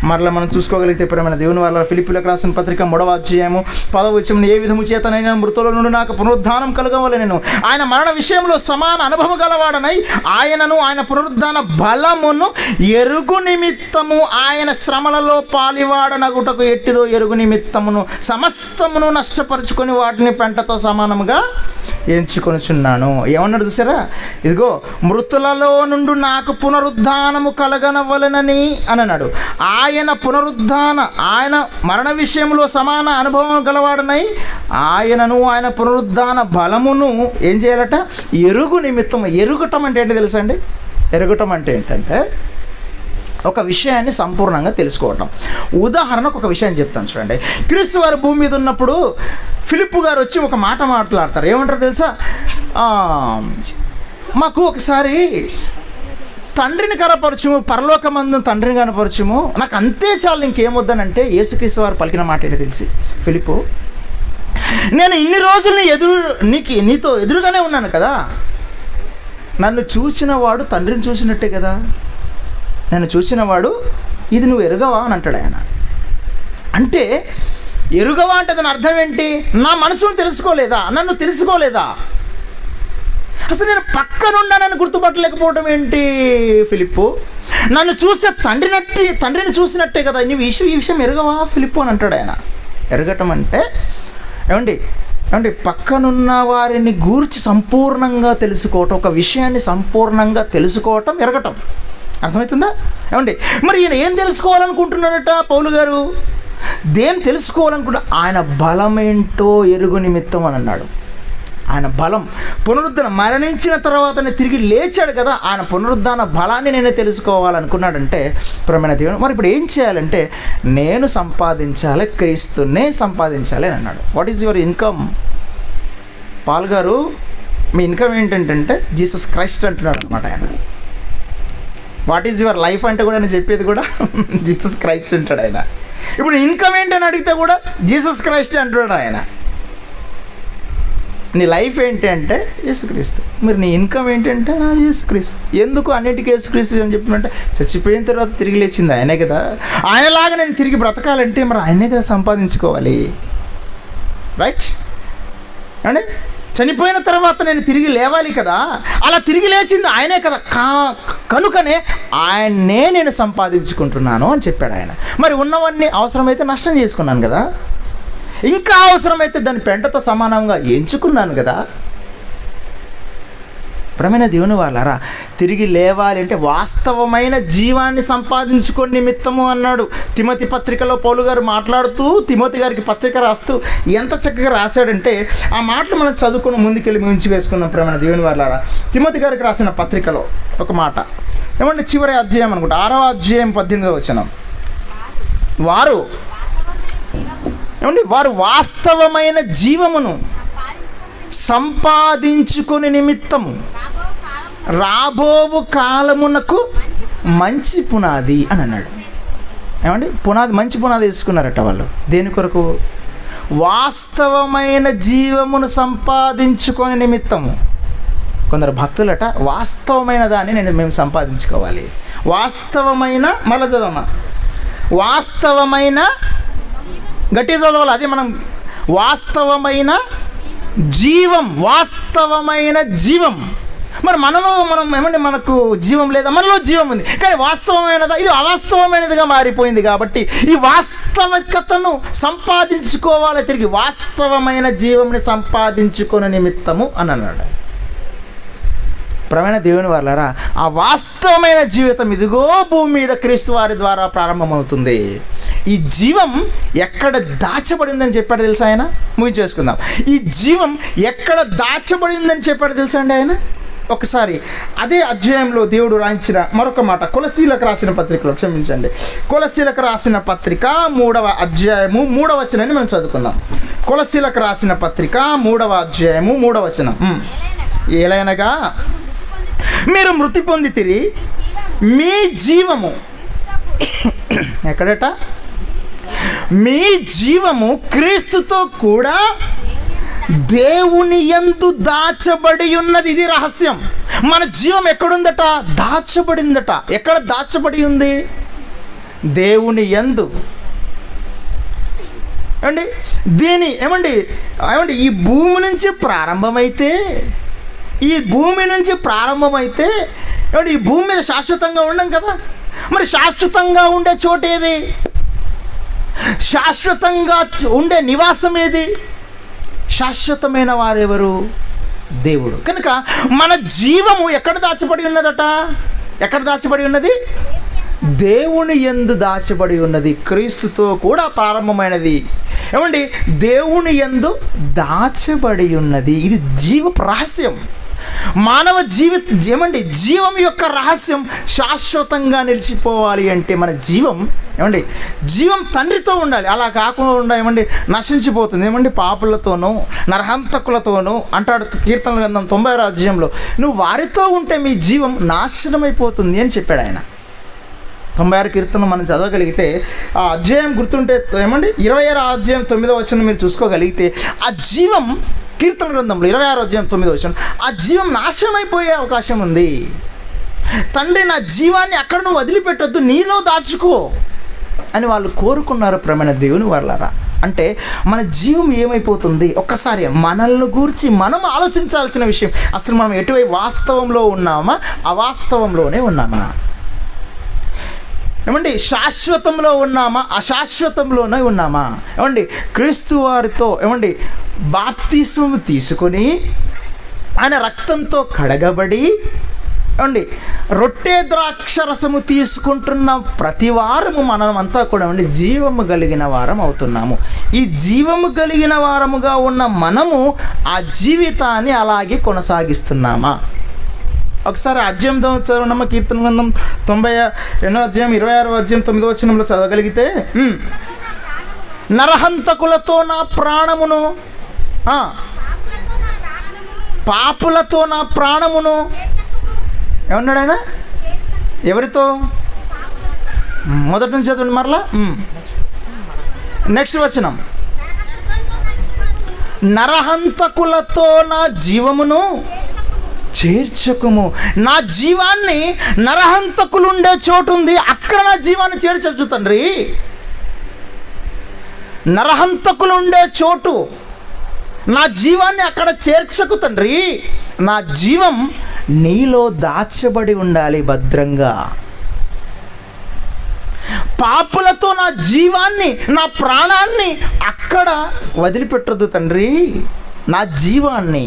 మరలా మనం చూసుకోగలిగితే ప్రేమైన దేవుని వాళ్ళ ఫిలిప్పీయులకు రాసిన పత్రిక 3వ అధ్యాయము 10వ వచనం, ఏ విధము చేతనైనా మృతుల నుండి నాకు పునరుద్ధానం కలగవలెను. ఆయన మరణ విషయంలో సమాన అనుభవం గలవాడనై ఆయనను, ఆయన పునరుద్ధాన బలమును ఎరుగు నిమిత్తము, ఆయన శ్రమలలో పాలివాడనగుటకు ఎట్టిదో ఎరుగు నిమిత్తమును సమస్తమును నష్టపరుచుకొని వాటిని పెంటతో సమానముగా ఎంచుకొనుచున్నాను. ఏమన్నాడు చూసారా? ఇదిగో, మృతులలో నుండి నాకు పునరుద్ధానము కలగనవలెనని అని అన్నాడు. ఆయన ఆయన మరణ విషయంలో సమాన అనుభవం గలవాడనై ఆయనను, ఆయన పునరుద్ధాన బలమును ఏం చేయాలట? ఎరుగు నిమిత్తము. ఎరుగటం అంటే ఏంటి తెలుసా అండి? ఎరుగటం అంటే ఏంటంటే ఒక విషయాన్ని సంపూర్ణంగా తెలుసుకోవటం. ఉదాహరణకు ఒక విషయాన్ని చెప్తాను చూడండి. క్రీస్తు వారు భూమి మీద ఉన్నప్పుడు ఫిలిప్పు గారు వచ్చి ఒక మాట మాట్లాడతారు. ఏమంటారు తెలుసా? మాకు ఒకసారి తండ్రిని కనపరచుము, పరలోకమందు తండ్రిని కనపరచుము, నాకు అంతే చాలు, ఇంకేమొద్దనంటే యేసుక్రీస్తు వారు పలికిన మాట ఏంటో తెలిసి, ఫిలిప్పు, నేను ఇన్ని రోజులు నీతో ఎదురుగానే ఉన్నాను కదా, నన్ను చూసిన వాడు తండ్రిని చూసినట్టే కదా, నన్ను చూసినవాడు ఇది నువ్వు ఎరుగవా అని అంటాడు ఆయన. అంటే ఎరుగవా అంటే దాని అర్థం ఏంటి? నా మనసును తెలుసుకోలేదా? నన్ను తెలుసుకోలేదా? అసలు నేను పక్కనున్నానని గుర్తుపట్టలేకపోవడం ఏంటి ఫిలిప్పు? నన్ను చూస్తే తండ్రిని చూసినట్టే కదా, నువ్వు ఈ విషయం ఎరుగవా ఫిలిప్పు అని అంటాడు ఆయన. ఎరగటం అంటే ఏమండి, పక్కనున్న వారిని గూర్చి సంపూర్ణంగా తెలుసుకోవటం, ఒక విషయాన్ని సంపూర్ణంగా తెలుసుకోవటం ఎరగటం. అర్థమవుతుందా? ఏమండి, మరి ఈయన ఏం తెలుసుకోవాలనుకుంటున్నాడట పౌలు గారు? దేని తెలుసుకోవాలనుకుంటే ఆయన బలమేంటో ఎరుగు నిమిత్తం అని అన్నాడు. ఆయన బలం, పునరుద్ధరణ, మరణించిన తర్వాతనే తిరిగి లేచాడు కదా, ఆయన పునరుద్ధాన బలాన్ని నేనే తెలుసుకోవాలనుకున్నాడంటే ప్రియమైన దేవుడు. మరి ఇప్పుడు ఏం చేయాలంటే నేను సంపాదించాలి, క్రీస్తునే సంపాదించాలి అని అన్నాడు. What is your income? Paul గారు మీ ఇన్కమ్ ఏంటంటే జీసస్ క్రైస్ట్ అంటున్నాడు అనమాట ఆయన. వాట్ ఈజ్ యువర్ లైఫ్ అంటే కూడా నేను చెప్పేది కూడా జీసస్ క్రైస్ట్ అంటాడు ఆయన. ఇప్పుడు ఇన్కమ్ ఏంటని అడిగితే కూడా జీసస్ క్రైస్ట్ అంటున్నాడు ఆయన. నీ లైఫ్ ఏంటి అంటే యేసుక్రీస్తు. మరి నీ ఇన్కమ్ ఏంటంటే యేసుక్రీస్తు. ఎందుకు అన్నిటికీ యేసుక్రీస్తు అని చెప్పినట్టే చచ్చిపోయిన తర్వాత తిరిగి లేచింది ఆయనే కదా. ఆయనలాగా నేను తిరిగి బ్రతకాలంటే మరి ఆయనే కదా సంపాదించుకోవాలి, రైట్ అండి. చనిపోయిన తర్వాత నేను తిరిగి లేవాలి కదా, అలా తిరిగి లేచింది ఆయనే కదా, కనుకనే ఆయన్నే నేను సంపాదించుకుంటున్నాను అని చెప్పాడు ఆయన. మరి ఉన్నవన్నీ అవసరమైతే నష్టం చేసుకున్నాను కదా, ఇంకా అవసరమైతే దాని పెంటతో సమానంగా ఎంచుకున్నాను కదా. ప్రియమైన దేవుని వాళ్ళారా, తిరిగి లేవాలి అంటే వాస్తవమైన జీవాన్ని సంపాదించుకొని నిమిత్తము అన్నాడు. తిమోతి పత్రికలో పౌలు గారు మాట్లాడుతూ తిమోతి గారికి పత్రిక రాస్తూ ఎంత చక్కగా రాశాడంటే ఆ మాటలు మనం చదువుకుని ముందుకెళ్ళి ముంచి వేసుకుందాం. ప్రియమైన దేవుని వాళ్ళారా, తిమోతి గారికి రాసిన పత్రికలో ఒక మాట ఏమంటే చివరి అధ్యాయం అనుకుంటా, 6వ అధ్యాయం 18వ వచనం. వారు వాస్తవమైన జీవమును సంపాదించుకొని నిమిత్తము రాబోవు కాలమునకు మంచి పునాది అని అన్నాడు. ఏమండి పునాది, మంచి పునాది వేసుకున్నారట వాళ్ళు. దేని కొరకు? వాస్తవమైన జీవమును సంపాదించుకొని నిమిత్తము. కొందరు భక్తులట వాస్తవమైన దాన్ని మేము సంపాదించుకోవాలి. వాస్తవమైన, మళ్ళీ చదవమా, వాస్తవమైన, గట్టిగా చదవాలి. అది మనం వాస్తవమైన జీవం, వాస్తవమైన జీవం. మరి మనం ఏమంటే మనకు జీవం లేదా? మనలో జీవం ఉంది కానీ వాస్తవమైనదా? ఇది అవాస్తవమైనదిగా మారిపోయింది. కాబట్టి ఈ వాస్తవికతను సంపాదించుకోవాలి, తిరిగి వాస్తవమైన జీవంని సంపాదించుకునే నిమిత్తము అని అన్నాడు. ప్రియమైన దేవుని వాళ్ళారా, ఆ వాస్తవమైన జీవితం ఇదిగో భూమి మీద క్రీస్తు వారి ద్వారా ప్రారంభమవుతుంది. ఈ జీవం ఎక్కడ దాచబడిందని చెప్పాడు తెలుసా ఆయన? ముగించేసుకుందాం. ఈ జీవం ఎక్కడ దాచబడిందని చెప్పాడు తెలుసా అండి ఆయన? ఒకసారి అదే అధ్యాయంలో దేవుడు రాయించిన మరొక మాట కొలస్సీలకు రాసిన పత్రికలో, క్షమించండి, కొలస్సీలకు రాసిన పత్రిక 3వ అధ్యాయము 3వ వచనాన్ని మనం చదువుకుందాం. కొలస్సీలకు రాసిన పత్రిక 3వ అధ్యాయము 3వ వచనం. ఏలైనగా మీరు మృతి పొందితిరి, మీ జీవము ఎక్కడట? మీ జీవము క్రీస్తుతో కూడా దేవుని యందు దాచబడి ఉన్నది. ఇది రహస్యం. మన జీవం ఎక్కడుందట? దాచబడిందట. ఎక్కడ దాచబడి ఉంది? దేవుని యందు. ఏమండి దీని ఏమండి ఈ భూమి నుంచి ప్రారంభమైతే ఏమండి ఈ భూమి మీద శాశ్వతంగా ఉండం కదా. మరి శాశ్వతంగా ఉండే చోటు ఏది? శాశ్వతంగా ఉండే నివాసం ఏది? శాశ్వతమైన వారెవరు? దేవుడు. కనుక మన జీవము ఎక్కడ దాచబడి ఉన్నదట? ఎక్కడ దాచబడి ఉన్నది? దేవుని యందు దాచబడి ఉన్నది. క్రీస్తుతో కూడా ప్రారంభమైనది. ఏమండి దేవుని యందు దాచబడి ఉన్నది. ఇది జీవ రహస్యం. మానవ జీవం యొక్క రహస్యం శాశ్వతంగా నిలిచిపోవాలి అంటే మన జీవం జీవం తండ్రితో ఉండాలి. అలా కాకుండా నశించిపోతుంది. పాపులతోనూ నరహంతకులతోనూ అంటాడు కీర్తనల గ్రంథం 90వ అధ్యాయంలో, నువ్వు వారితో ఉంటే మీ జీవం నాశనమైపోతుంది అని చెప్పాడు ఆయన. 96 కీర్తనలు మనం చదవగలిగితే ఆ అధ్యాయం గుర్తుంటే 26వ అధ్యాయం 9వ వచనం మీరు చూసుకోగలిగితే ఆ జీవం కీర్తన గ్రంథంలో 26వ అధ్యాయం 9వ వచనం, ఆ జీవం నాశనమైపోయే అవకాశం ఉంది. తండ్రి నా జీవాన్ని అక్కడ నువ్వు వదిలిపెట్టొద్దు, నీలో దాచుకో అని వాళ్ళు కోరుకున్నారు. ప్రియమైన దేవుని వాళ్ళారా, అంటే మన జీవం ఏమైపోతుంది? ఒక్కసారి మనల్ని గూర్చి మనం ఆలోచించాల్సిన విషయం. అసలు మనం ఎటువైపు వాస్తవంలో ఉన్నామా, అవాస్తవంలోనే ఉన్నామా? శాశ్వతంలో ఉన్నామా, అశాశ్వతంలోనే ఉన్నామా? క్రీస్తు వారితో బాప్తిస్మము తీసుకొని ఆయన రక్తంతో కడగబడి ఏమండి రొట్టె ద్రాక్షరసము తీసుకుంటున్న ప్రతి వారము మనమంతా కూడా అండి జీవము కలిగిన వారం అవుతున్నాము. ఈ జీవము కలిగిన వారముగా ఉన్న మనము ఆ జీవితాన్ని అలాగే కొనసాగిస్తున్నామా? ఒకసారి అధ్యాయం చదవడమ్మ, కీర్తన గ్రంథం 98వ అధ్యాయం 26వ అధ్యాయం 9వ వచనంలో చదవగలిగితే, నరహంతకులతో నా ప్రాణమును, పాపులతో నా ప్రాణమును, ఏమన్నాడు ఆయన? ఎవరితో? మొదటి నుంచి చదవండి మరలా. నెక్స్ట్ వచనం, నరహంతకులతో నా జీవమును చేర్చకుము. నా జీవాన్ని, నరహంతకులు ఉండే చోటు ఉంది, అక్కడ నా జీవాన్ని చేర్చొచ్చు తండ్రి. నరహంతకులు ఉండే చోటు, నా జీవాన్ని అక్కడ చేర్చకు తండ్రి. నా జీవం నీలో దాచబడి ఉండాలి భద్రంగా. పాపులతో నా జీవాన్ని, నా ప్రాణాన్ని అక్కడ వదిలిపెట్టొద్దు తండ్రి. నా జీవాన్ని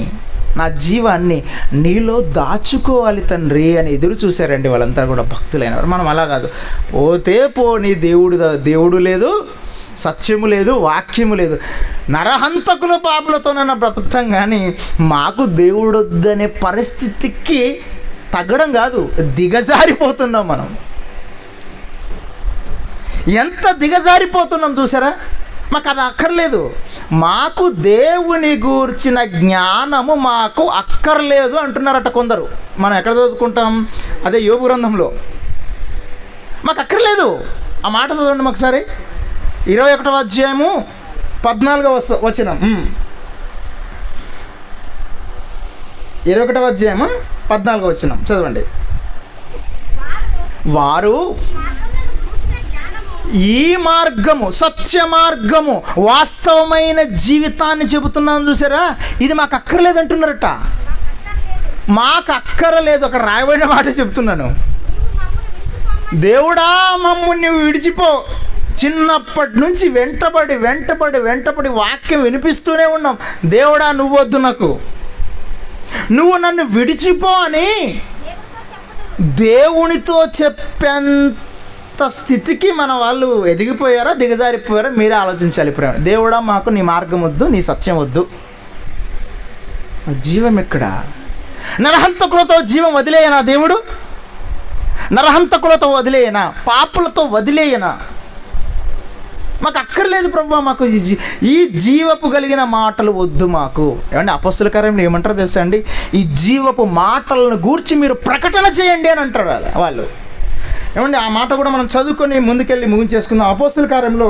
నీలో దాచుకోవాలి తండ్రి అని ఎదురు చూశారండి వాళ్ళంతా కూడా భక్తులైనవారు. మనం అలా కాదు, పోతే పోనీ దేవుడు లేదు, సత్యము లేదు, వాక్యము లేదు, నరహంతకులు పాపులతోనన్నా బ్రతుకుతాం, కానీ మాకు దేవుడు వద్దనే పరిస్థితికి తగ్గడం కాదు, దిగజారిపోతున్నాం మనం. ఎంత దిగజారిపోతున్నాం చూసారా? మాకు అది అక్కర్లేదు. మాకు దేవుని గూర్చిన జ్ఞానము మాకు అక్కర్లేదు అంటున్నారట కొందరు. మనం ఎక్కడ చదువుకుంటాం? అదే యోబు గ్రంథంలో. మాకు అక్కర్లేదు. ఆ మాట చదవండి ఒకసారి. 21వ అధ్యాయము 14వ వచనం. 21వ అధ్యాయము 14వ వచనం చదవండి. వారు ఈ మార్గము, సత్య మార్గము, వాస్తవమైన జీవితాన్ని చెబుతున్నాం చూసారా, ఇది మాకు అక్కర్లేదు అంటున్నారట. మాకు అక్కరలేదు, అక్కడ రాయబడిన మాట చెప్తున్నాను. దేవుడా మమ్మల్ని విడిచిపో. చిన్నప్పటి నుంచి వెంటబడి వాక్యం వినిపిస్తూనే ఉన్నాం. దేవుడా నువ్వు వద్దు, నువ్వు నన్ను విడిచిపో అని దేవునితో చెప్పేంత స్థితికి మన వాళ్ళు ఎదిగిపోయారా, దిగజారిపోయారా? మీరే ఆలోచించాలి. ప్రేమ, దేవుడా మాకు నీ మార్గం వద్దు, నీ సత్యం వద్దు. జీవం ఎక్కడ? నరహంతకులతో జీవం వదిలేయనా దేవుడు? నరహంతకులతో వదిలేయనా? పాపులతో వదిలేయనా? మాకు అక్కర్లేదు ప్రభువా, మాకు ఈ జీవపు కలిగిన మాటలు వద్దు మాకు. ఏమంటే అపొస్తలుల కార్యంలో ఏమంటారో తెలుసా అండి? ఈ జీవపు మాటలను గూర్చి మీరు ప్రకటన చేయండి అని అంటారు వాళ్ళు. ఏమండి ఆ మాట కూడా మనం చదువుకొని ముందుకెళ్ళి ముగించేసుకుందాం. అపొస్తలుల కార్యంలో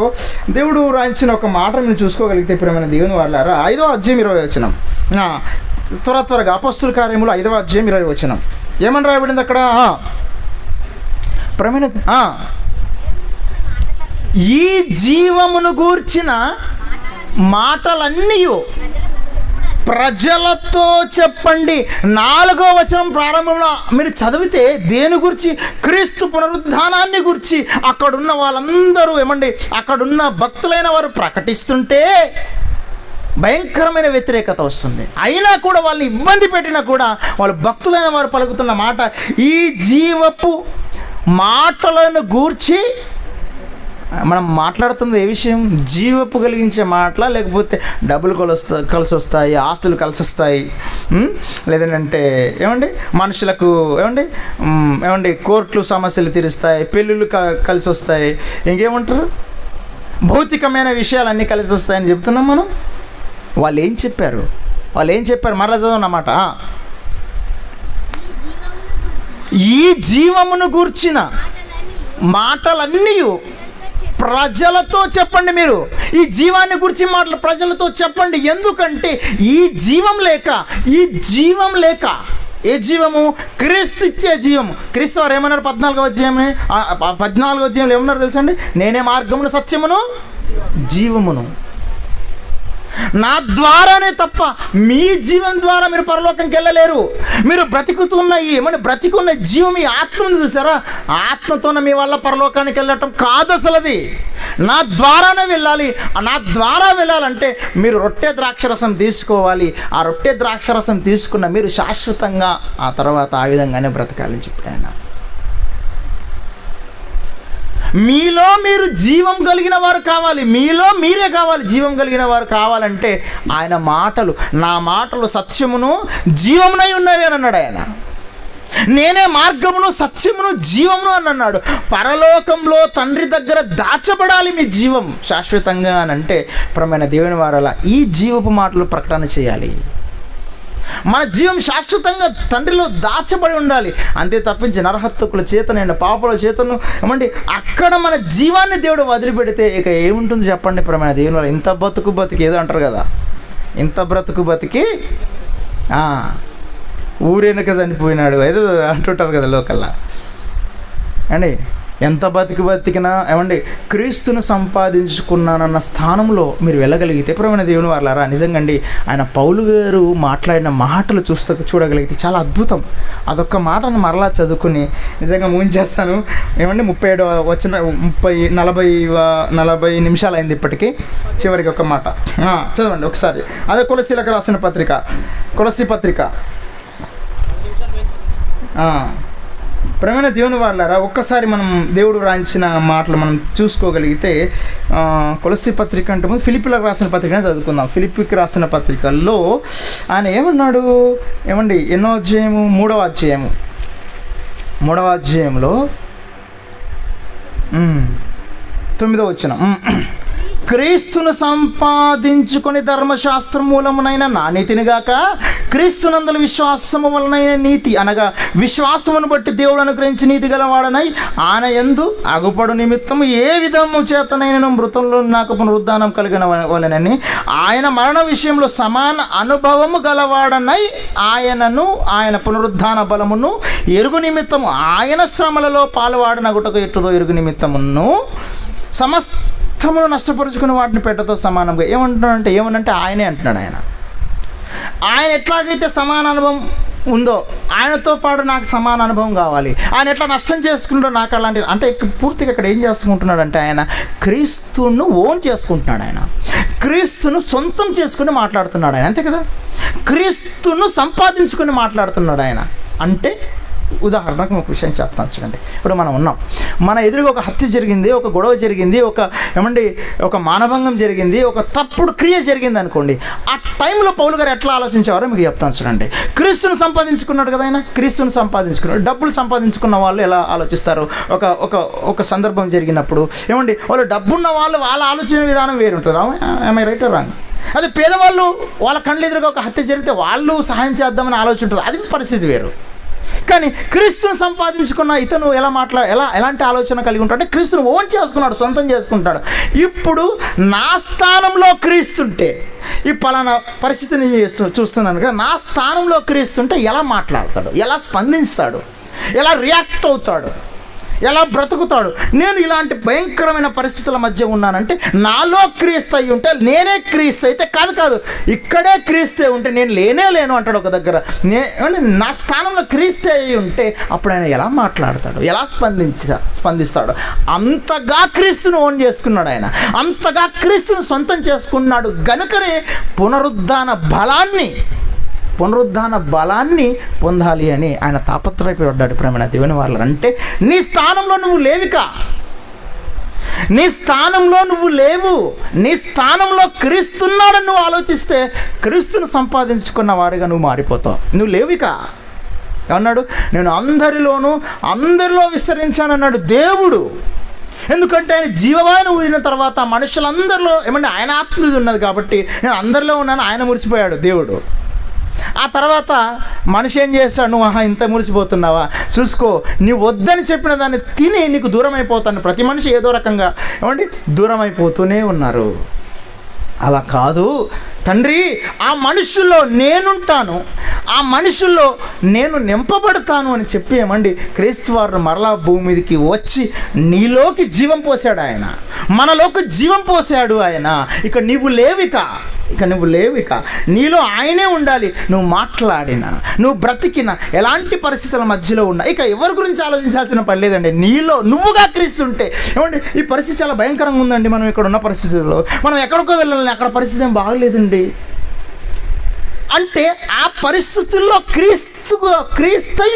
దేవుడు రాయించిన ఒక మాట మీరు చూసుకోగలిగితే ప్రియమైన దేవుని వాళ్ళారా, 5వ అధ్యాయం 20వ వచనం. త్వరగా అపొస్తలుల కార్యంలో 5వ అధ్యాయం 20వ వచనం ఏమని రాయబడింది అక్కడ? ప్రియమైన ఈ జీవమును గూర్చిన మాటలన్నీ ప్రజలతో చెప్పండి. 4వ వచనం ప్రారంభంలో మీరు చదివితే దేని గురించి? క్రీస్తు పునరుద్ధానాన్ని గురించి అక్కడున్న వాళ్ళందరూ ఏమండి, అక్కడున్న భక్తులైన వారు ప్రకటిస్తుంటే భయంకరమైన వ్యతిరేకత వస్తుంది. అయినా కూడా వాళ్ళు ఇబ్బంది పెట్టినా కూడా వాళ్ళు భక్తులైన వారు పలుకుతున్న మాట ఈ జీవపు మాటలను గూర్చి. మనం మాట్లాడుతుంది ఏ విషయం? జీవపు కలిగించే మాటలా, లేకపోతే డబ్బులు కలిసి వస్తాయి, ఆస్తులు కలిసి వస్తాయి, లేదంటే ఏమండి మనుషులకు ఏమండి కోర్టులు సమస్యలు తీరుస్తాయి, పెళ్ళిళ్ళు కలిసి వస్తాయి, ఇంకేమంటారు భౌతికమైన విషయాలన్నీ కలిసి వస్తాయని చెప్తున్నాం మనం. వాళ్ళు ఏం చెప్పారు? మరలా చదవన్నమాట. ఈ జీవమును గూర్చిన మాటలన్నీ ప్రజలతో చెప్పండి. మీరు ఈ జీవాన్ని గురించి మాటలు ప్రజలతో చెప్పండి. ఎందుకంటే ఈ జీవం లేక ఏ జీవము? క్రీస్తు ఇచ్చే జీవము. క్రీస్తు వారు ఏమన్నారు? 14వ అధ్యాయంలో ఏమన్నారు తెలుసండి? నేనే మార్గమును, సత్యమును, జీవమును. నా ద్వారానే తప్ప మీ జీవం ద్వారా మీరు పరలోకంకి వెళ్ళలేరు. మీరు బ్రతికున్న జీవం ఈ ఆత్మను చూసారా, ఆత్మతోనే మీ వల్ల పరలోకానికి వెళ్ళటం కాదు అసలు. అది నా ద్వారానే వెళ్ళాలి. నా ద్వారా వెళ్ళాలంటే మీరు రొట్టె ద్రాక్షరసం తీసుకోవాలి. ఆ రొట్టె ద్రాక్షరసం తీసుకున్న మీరు శాశ్వతంగా ఆ తర్వాత ఆ విధంగానే బ్రతకాలని చెప్పి ఆయన. మీలో మీరు జీవం కలిగిన వారు కావాలి, మీలో మీరే కావాలి. జీవం కలిగిన వారు కావాలంటే ఆయన మాటలు, నా మాటలు సత్యమును జీవమునై ఉన్నవి అని అన్నాడు ఆయన. నేనే మార్గమును సత్యమును జీవమును అని అన్నాడు. పరలోకంలో తండ్రి దగ్గర దాచబడాలి మీ జీవం శాశ్వతంగా అని అంటే ప్రియమైన దేవుని వారలా ఈ జీవపు మాటలు ప్రకటన చేయాలి. మన జీవం శాశ్వతంగా తండ్రిలో దాచబడి ఉండాలి. అంతే తప్పించి నరహత్తుకుల చేతనైన పాపల చేతను అక్కడ మన జీవాన్ని దేవుడు వదిలిపెడితే ఇక ఏముంటుంది చెప్పండి ప్రియమైన దేవుని వల్ల. ఇంత బతుకు ఏదో అంటారు కదా, ఇంత బ్రతుకు బతికి ఊరెనక చనిపోయినాడు ఏదో అంటుంటారు కదా లోకల్లా అండి. ఎంత బతికినా క్రీస్తును సంపాదించుకున్నానన్న స్థానంలో మీరు వెళ్ళగలిగితే ప్రియమైన దేవుని వారలారా, నిజంగా అండి ఆయన పౌలు గారు మాట్లాడిన మాటలు చూడగలిగితే చాలా అద్భుతం. అదొక్క మాటను మరలా చదువుకుని నిజంగా ముగించేస్తాను. 37వ వచనం 40 నిమిషాలు అయింది ఇప్పటికీ. చివరికి ఒక మాట చదవండి ఒకసారి. అదే కొలసీలకు రాసిన పత్రిక, కొలసీ పత్రిక. ప్రియమైన దేవుని వారలారా, ఒక్కసారి మనం దేవుడు రాయించిన మాటలు మనం చూసుకోగలిగితే కొలసీ పత్రిక అంటే ముందు ఫిలిప్పీలకు రాసిన పత్రికనే చదువుకుందాం. ఫిలిప్పీకి రాసిన పత్రికల్లో ఆయన ఏమన్నాడు ఎన్నో అధ్యాయము 3వ అధ్యాయంలో 9వ వచనం. క్రీస్తును సంపాదించుకొని ధర్మశాస్త్రం మూలమునైన నా నీతిని గాక క్రీస్తునందల విశ్వాసము వలనైన నీతి, అనగా విశ్వాసమును బట్టి దేవుడు అనుగ్రహించి నీతి గలవాడనై ఆయన యందు అగుపడు నిమిత్తము ఏ విధము చేతనైన మృతంలో నాకు పునరుద్ధానం కలిగిన వలనని ఆయన మరణ విషయంలో సమాన అనుభవము గలవాడనై ఆయనను ఆయన పునరుద్ధాన బలమును ఎరుగు నిమిత్తము ఆయన శ్రమలలో పాలువాడనగుటకు ఎట్టుదో ఎరుగు నిమిత్తమును సమస్తమును నష్టపరుచుకుని వాటిని పెట్టతో సమానంగా ఏమనంటే ఆయనే అంటున్నాడు. ఆయన ఎట్లాగైతే సమాన అనుభవం ఉందో ఆయనతో పాటు నాకు సమాన అనుభవం కావాలి. ఆయన ఎట్లా నష్టం చేసుకుంటాడో నాకు అలాంటి అంటే పూర్తిగా ఇక్కడ ఏం చేసుకుంటున్నాడు అంటే ఆయన క్రీస్తును ఓన్ చేసుకుంటున్నాడు. ఆయన క్రీస్తును సొంతం చేసుకుని మాట్లాడుతున్నాడు ఆయన, అంతే కదా. క్రీస్తును సంపాదించుకొని మాట్లాడుతున్నాడు ఆయన. అంటే ఉదాహరణకు ఒక విషయం చెప్తాను చూడండి. ఇప్పుడు మనం ఉన్నాం, మన ఎదురుగా ఒక హత్య జరిగింది, ఒక గొడవ జరిగింది, ఒక మానభంగం జరిగింది, ఒక తప్పుడు క్రియ జరిగింది అనుకోండి. ఆ టైంలో పౌలు గారు ఎట్లా ఆలోచించేవారో మీకు చెప్తాను చూడండి. క్రీస్తును సంపాదించుకున్నాడు కదా ఆయన, క్రీస్తును సంపాదించుకున్నాడు. డబ్బులు సంపాదించుకున్న వాళ్ళు ఎలా ఆలోచిస్తారు? ఒక సందర్భం జరిగినప్పుడు వాళ్ళు డబ్బున్న వాళ్ళు వాళ్ళ ఆలోచన విధానం వేరు ఉంటుంది. I right are wrong? అదే పేదవాళ్ళు వాళ్ళ కళ్ళ ఎదురుగా ఒక హత్య జరిగితే వాళ్ళు సహాయం చేద్దామని ఆలోచన ఉంటుంది, అది పరిస్థితి వేరు. కానీ క్రీస్తును సంపాదించుకున్న ఇతను ఎలాంటి ఆలోచన కలిగి ఉంటాడు అంటే క్రీస్తును ఓన్ చేసుకున్నాడు, సొంతం చేసుకుంటాడు. ఇప్పుడు నా స్థానంలో క్రీస్తుంటే, ఈ పలానా పరిస్థితిని చూస్తున్నాను కదా, నా స్థానంలో క్రీస్తుంటే ఎలా మాట్లాడతాడు, ఎలా స్పందిస్తాడు, ఎలా రియాక్ట్ అవుతాడు, ఎలా బ్రతుకుతాడు? నేను ఇలాంటి భయంకరమైన పరిస్థితుల మధ్య ఉన్నానంటే నాలో క్రీస్తు అయి ఉంటే, నేనే క్రీస్తు అయితే కాదు ఇక్కడే క్రీస్తే ఉంటే నేను లేను అంటాడు ఒక దగ్గర. నా స్థానంలో క్రీస్తే అయి ఉంటే అప్పుడు ఆయన ఎలా మాట్లాడతాడు, ఎలా స్పందిస్తాడు? అంతగా క్రీస్తును ఓన్ చేసుకున్నాడు ఆయన, అంతగా క్రీస్తును సొంతం చేసుకున్నాడు గనుకనే పునరుద్ధాన బలాన్ని పొందాలి అని ఆయన తాపత్రయపడ్డాడు. ప్రేమ దేవుని వాళ్ళు అంటే నీ స్థానంలో నువ్వు లేవు, నీ స్థానంలో క్రీస్తున్నాడని నువ్వు ఆలోచిస్తే క్రీస్తును సంపాదించుకున్న వారిగా నువ్వు మారిపోతావు. నువ్వు లేవిక ఏమన్నాడు? నేను అందరిలో విస్తరించానన్నాడు దేవుడు. ఎందుకంటే ఆయన జీవవాయువు ఊదిన తర్వాత మనుషులందరిలో ఆయన ఆత్మ ఉన్నది కాబట్టి నేను అందరిలో ఉన్నాను, ఆయన మురిసిపోయాడు దేవుడు. ఆ తర్వాత మనిషి ఏం చేస్తాడు? నువ్వు ఇంత మురిసిపోతున్నావా, చూసుకో, నీవు వద్దని చెప్పిన దాన్ని తిని నీకు దూరం అయిపోతాను. ప్రతి మనిషి ఏదో రకంగా దూరం అయిపోతూనే ఉన్నారు. అలా కాదు తండ్రి, ఆ మనుషుల్లో నేనుంటాను, ఆ మనుషుల్లో నేను నింపబడతాను అని చెప్పి క్రీస్తు వారు మరలా భూమి మీదకి వచ్చి నీలోకి జీవం పోసాడు ఆయన, మనలోకి జీవం పోసాడు ఆయన. ఇక నీవు లేవిక ఇక నువ్వు లేవు, ఇక నీలో ఆయనే ఉండాలి. నువ్వు మాట్లాడినా, నువ్వు బ్రతికినా, ఎలాంటి పరిస్థితుల మధ్యలో ఉన్నా ఇక ఎవరి గురించి ఆలోచించాల్సిన పని లేదండి. నీలో నువ్వుగా క్రీస్తుంటే. ఏమండి, ఈ పరిస్థితి చాలా భయంకరంగా ఉందండి. మనం ఇక్కడ ఉన్న పరిస్థితుల్లో మనం ఎక్కడికో వెళ్ళాలని, అక్కడ పరిస్థితి ఏం బాగలేదండి అంటే ఆ పరిస్థితుల్లో క్రీస్తు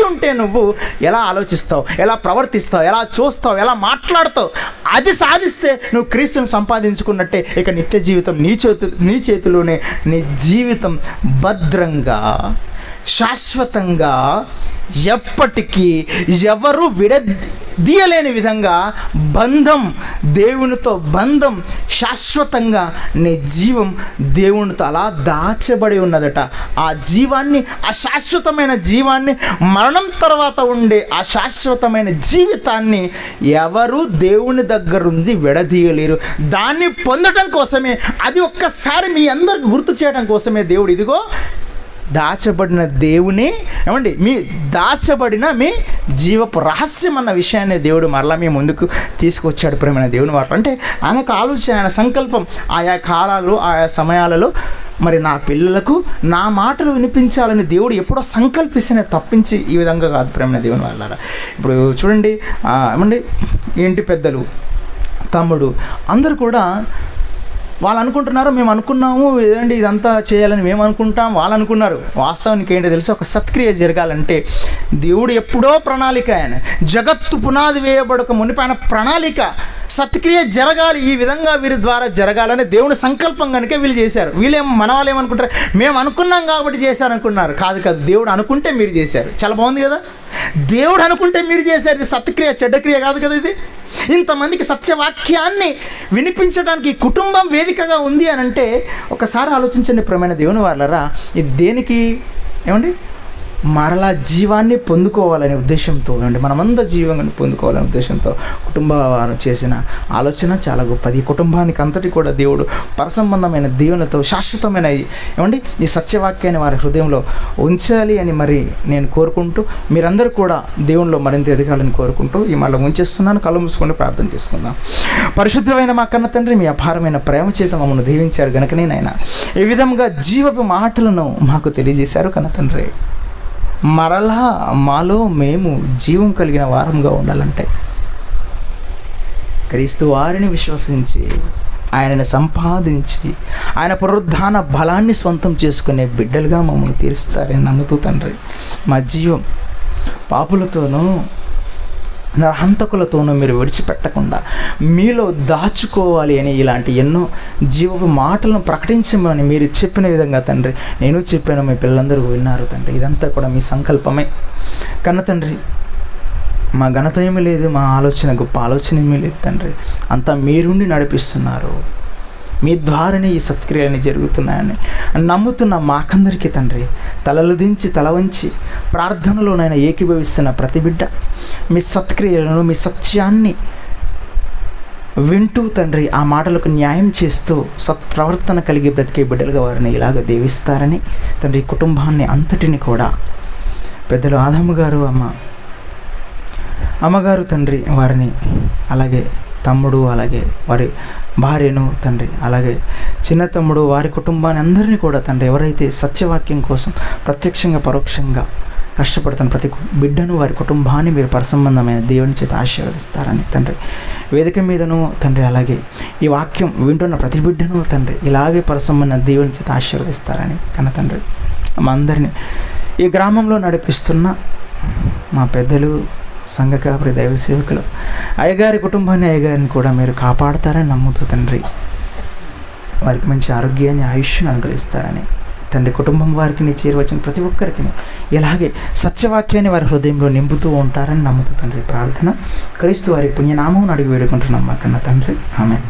ఉంటే నువ్వు ఎలా ఆలోచిస్తావు, ఎలా ప్రవర్తిస్తావు, ఎలా చూస్తావు, ఎలా మాట్లాడతావు, అది సాధిస్తే నువ్వు క్రీస్తుని సంపాదించుకున్నట్టే. ఇక నిత్య జీవితం నీ చేతిలోనే. నీ జీవితం భద్రంగా, శాశ్వతంగా, ఎప్పటికీ ఎవరు విడదీయలేని విధంగా దేవునితో బంధం శాశ్వతంగా నీ జీవం దేవునితో అలా దాచబడి ఉన్నదట. ఆ జీవాన్ని, ఆ శాశ్వతమైన జీవాన్ని, మరణం తర్వాత ఉండే ఆ శాశ్వతమైన జీవితాన్ని ఎవరు దేవుని దగ్గరుండి విడదీయలేరు. దాన్ని పొందటం కోసమే, అది ఒక్కసారి మీ అందరికి గుర్తు చేయడం కోసమే దేవుడు ఇదిగో దాచబడిన దేవుని దాచబడిన మీ జీవపు రహస్యం అన్న విషయాన్ని దేవుడు మరలా మీ ముందుకు తీసుకొచ్చాడు. ప్రేమైన దేవుని వారు అంటే ఆయనకు ఆలోచన, ఆయన సంకల్పం ఆయా కాలాలు, ఆయా సమయాలలో మరి నా పిల్లలకు నా మాటలు వినిపించాలని దేవుడు ఎప్పుడో సంకల్పిస్తేనే తప్పించి ఈ విధంగా కాదు. ప్రేమైన దేవుని వాళ్ళారా, ఇప్పుడు చూడండి, ఇంటి పెద్దలు, తమ్ముడు అందరూ కూడా వాళ్ళు అనుకుంటున్నారు, మేము అనుకున్నాము ఏదండి ఇదంతా చేయాలని మేము అనుకుంటాం, వాళ్ళు అనుకున్నారు. వాస్తవానికి ఏంటో తెలుసు, ఒక సత్క్రియ జరగాలంటే దేవుడు ఎప్పుడో ప్రణాళిక, ఆయన జగత్తు పునాది వేయబడక మునిపి ఆయన ప్రణాళిక, సత్క్రియ జరగాలి, ఈ విధంగా వీరి ద్వారా జరగాలని దేవుని సంకల్పం కనుక వీళ్ళు చేశారు. మన వాళ్ళు ఏమనుకుంటారు, మేము అనుకున్నాం కాబట్టి చేశారనుకున్నారు. కాదు, దేవుడు అనుకుంటే మీరు చేశారు. చాలా బాగుంది కదా, దేవుడు అనుకుంటే మీరు చేశారు. ఇది సత్క్రియ, చెడ్డక్రియ కాదు కదా. ఇది ఇంతమందికి సత్యవాక్యాన్ని వినిపించడానికి కుటుంబం వేదికగా ఉంది అని అంటే ఒకసారి ఆలోచించండి ప్రియమైన దేవుని వాళ్ళరా. ఇది దేనికి? మరలా జీవాన్ని పొందుకోవాలనే ఉద్దేశంతో, మనమంతా జీవాన్ని పొందుకోవాలనే ఉద్దేశంతో కుటుంబం చేసిన ఆలోచన చాలా గొప్పది. ఈ కుటుంబానికి అంతటి కూడా దేవుడు పరసంబంధమైన దీవెనతో శాశ్వతమైన ఈ సత్యవాక్యాన్ని వారి హృదయంలో ఉంచాలి అని మరి నేను కోరుకుంటూ, మీరందరూ కూడా దేవునిలో మరింత ఎదగాలని కోరుకుంటూ ఈ మళ్ళీ ఉంచేస్తున్నాను. కళ్ళు మూసుకొని ప్రార్థన చేసుకుందాం. పరిశుద్ధమైన మా కన్న తండ్రి, మీ అపారమైన ప్రేమ చేత మమ్మల్ని దీవించారు గనుకనే నాయన ఈ విధంగా జీవపు మాటలను మాకు తెలియజేశారు కన్న తండ్రి. మరలా మాలో మేము జీవం కలిగిన వారంగా ఉండాలంటే క్రీస్తు వారిని విశ్వసించి, ఆయనను సంపాదించి, ఆయన పునరుద్ధాన బలాన్ని స్వంతం చేసుకునే బిడ్డలుగా మమ్మల్ని తీరుస్తారని నమ్ముతూ తండ్రి, మా జీవం పాపులతోనూ నరహంతకులతోనూ మీరు విడిచిపెట్టకుండా మీలో దాచుకోవాలి అని ఇలాంటి ఎన్నో జీవపు మాటలను ప్రకటించమని మీరు చెప్పిన విధంగా తండ్రి నేను చెప్పాను, మీ పిల్లలందరూ విన్నారు తండ్రి. ఇదంతా కూడా మీ సంకల్పమే కన్న తండ్రి. మా ఘనత ఏమీ లేదు, మా ఆలోచన గొప్ప ఆలోచన ఏమీ లేదు తండ్రి. అంతా మీరుండి నడిపిస్తున్నారు. మీ ద్వారానే ఈ సత్క్రియలని జరుగుతున్నాయని నమ్ముతున్న మాకందరికీ తండ్రి, తలలు దించి తల వంచి ప్రార్థనలోనైనా ఏకీభవిస్తున్న ప్రతి బిడ్డ మీ సత్క్రియలను, మీ సత్యాన్ని వింటూ తండ్రి ఆ మాటలకు న్యాయం చేస్తూ సత్ప్రవర్తన కలిగి బ్రతికే బిడ్డలుగా వారిని ఇలాగ దీవిస్తారని తండ్రి, కుటుంబాన్ని అంతటిని కూడా పెద్దలు ఆదమ్మ గారు, అమ్మగారు తండ్రి, వారిని అలాగే తమ్ముడు, అలాగే వారి భార్యను తండ్రి, అలాగే చిన్న తమ్ముడు, వారి కుటుంబాన్ని అందరినీ కూడా తండ్రి, ఎవరైతే సత్యవాక్యం కోసం ప్రత్యక్షంగా పరోక్షంగా కష్టపడుతున్న ప్రతి బిడ్డను, వారి కుటుంబాన్ని మీరు పరసంబంధమైన దేవుని చేత ఆశీర్వదిస్తారని తండ్రి, వేదిక మీదను తండ్రి, అలాగే ఈ వాక్యం వింటున్న ప్రతి బిడ్డను తండ్రి ఇలాగే పరసంబంధ దేవుని చేత ఆశీర్వదిస్తారని కన్న తండ్రి, మా అందరినీ ఈ గ్రామంలో నడిపిస్తున్న మా పెద్దలు, సంఘ కాపరి, దైవ సేవకులు, అయ్యగారి కుటుంబాన్ని, అయ్యగారిని కూడా మీరు కాపాడతారని నమ్ముతూ తండ్రి, వారికి మంచి ఆరోగ్యాన్ని, ఆయుష్ను అనుగ్రహిస్తారని తండ్రి, కుటుంబం వారికి నీ చేరువచ్చిన ప్రతి ఒక్కరికి ఇలాగే సత్యవాక్యాన్ని వారి హృదయంలో నింపుతూ ఉంటారని నమ్ముతూ తండ్రి ప్రార్థన క్రీస్తు వారి పుణ్యనామం అడిగి వేడుకుంటున్నాం మా కన్న తండ్రి. ఆమేన్.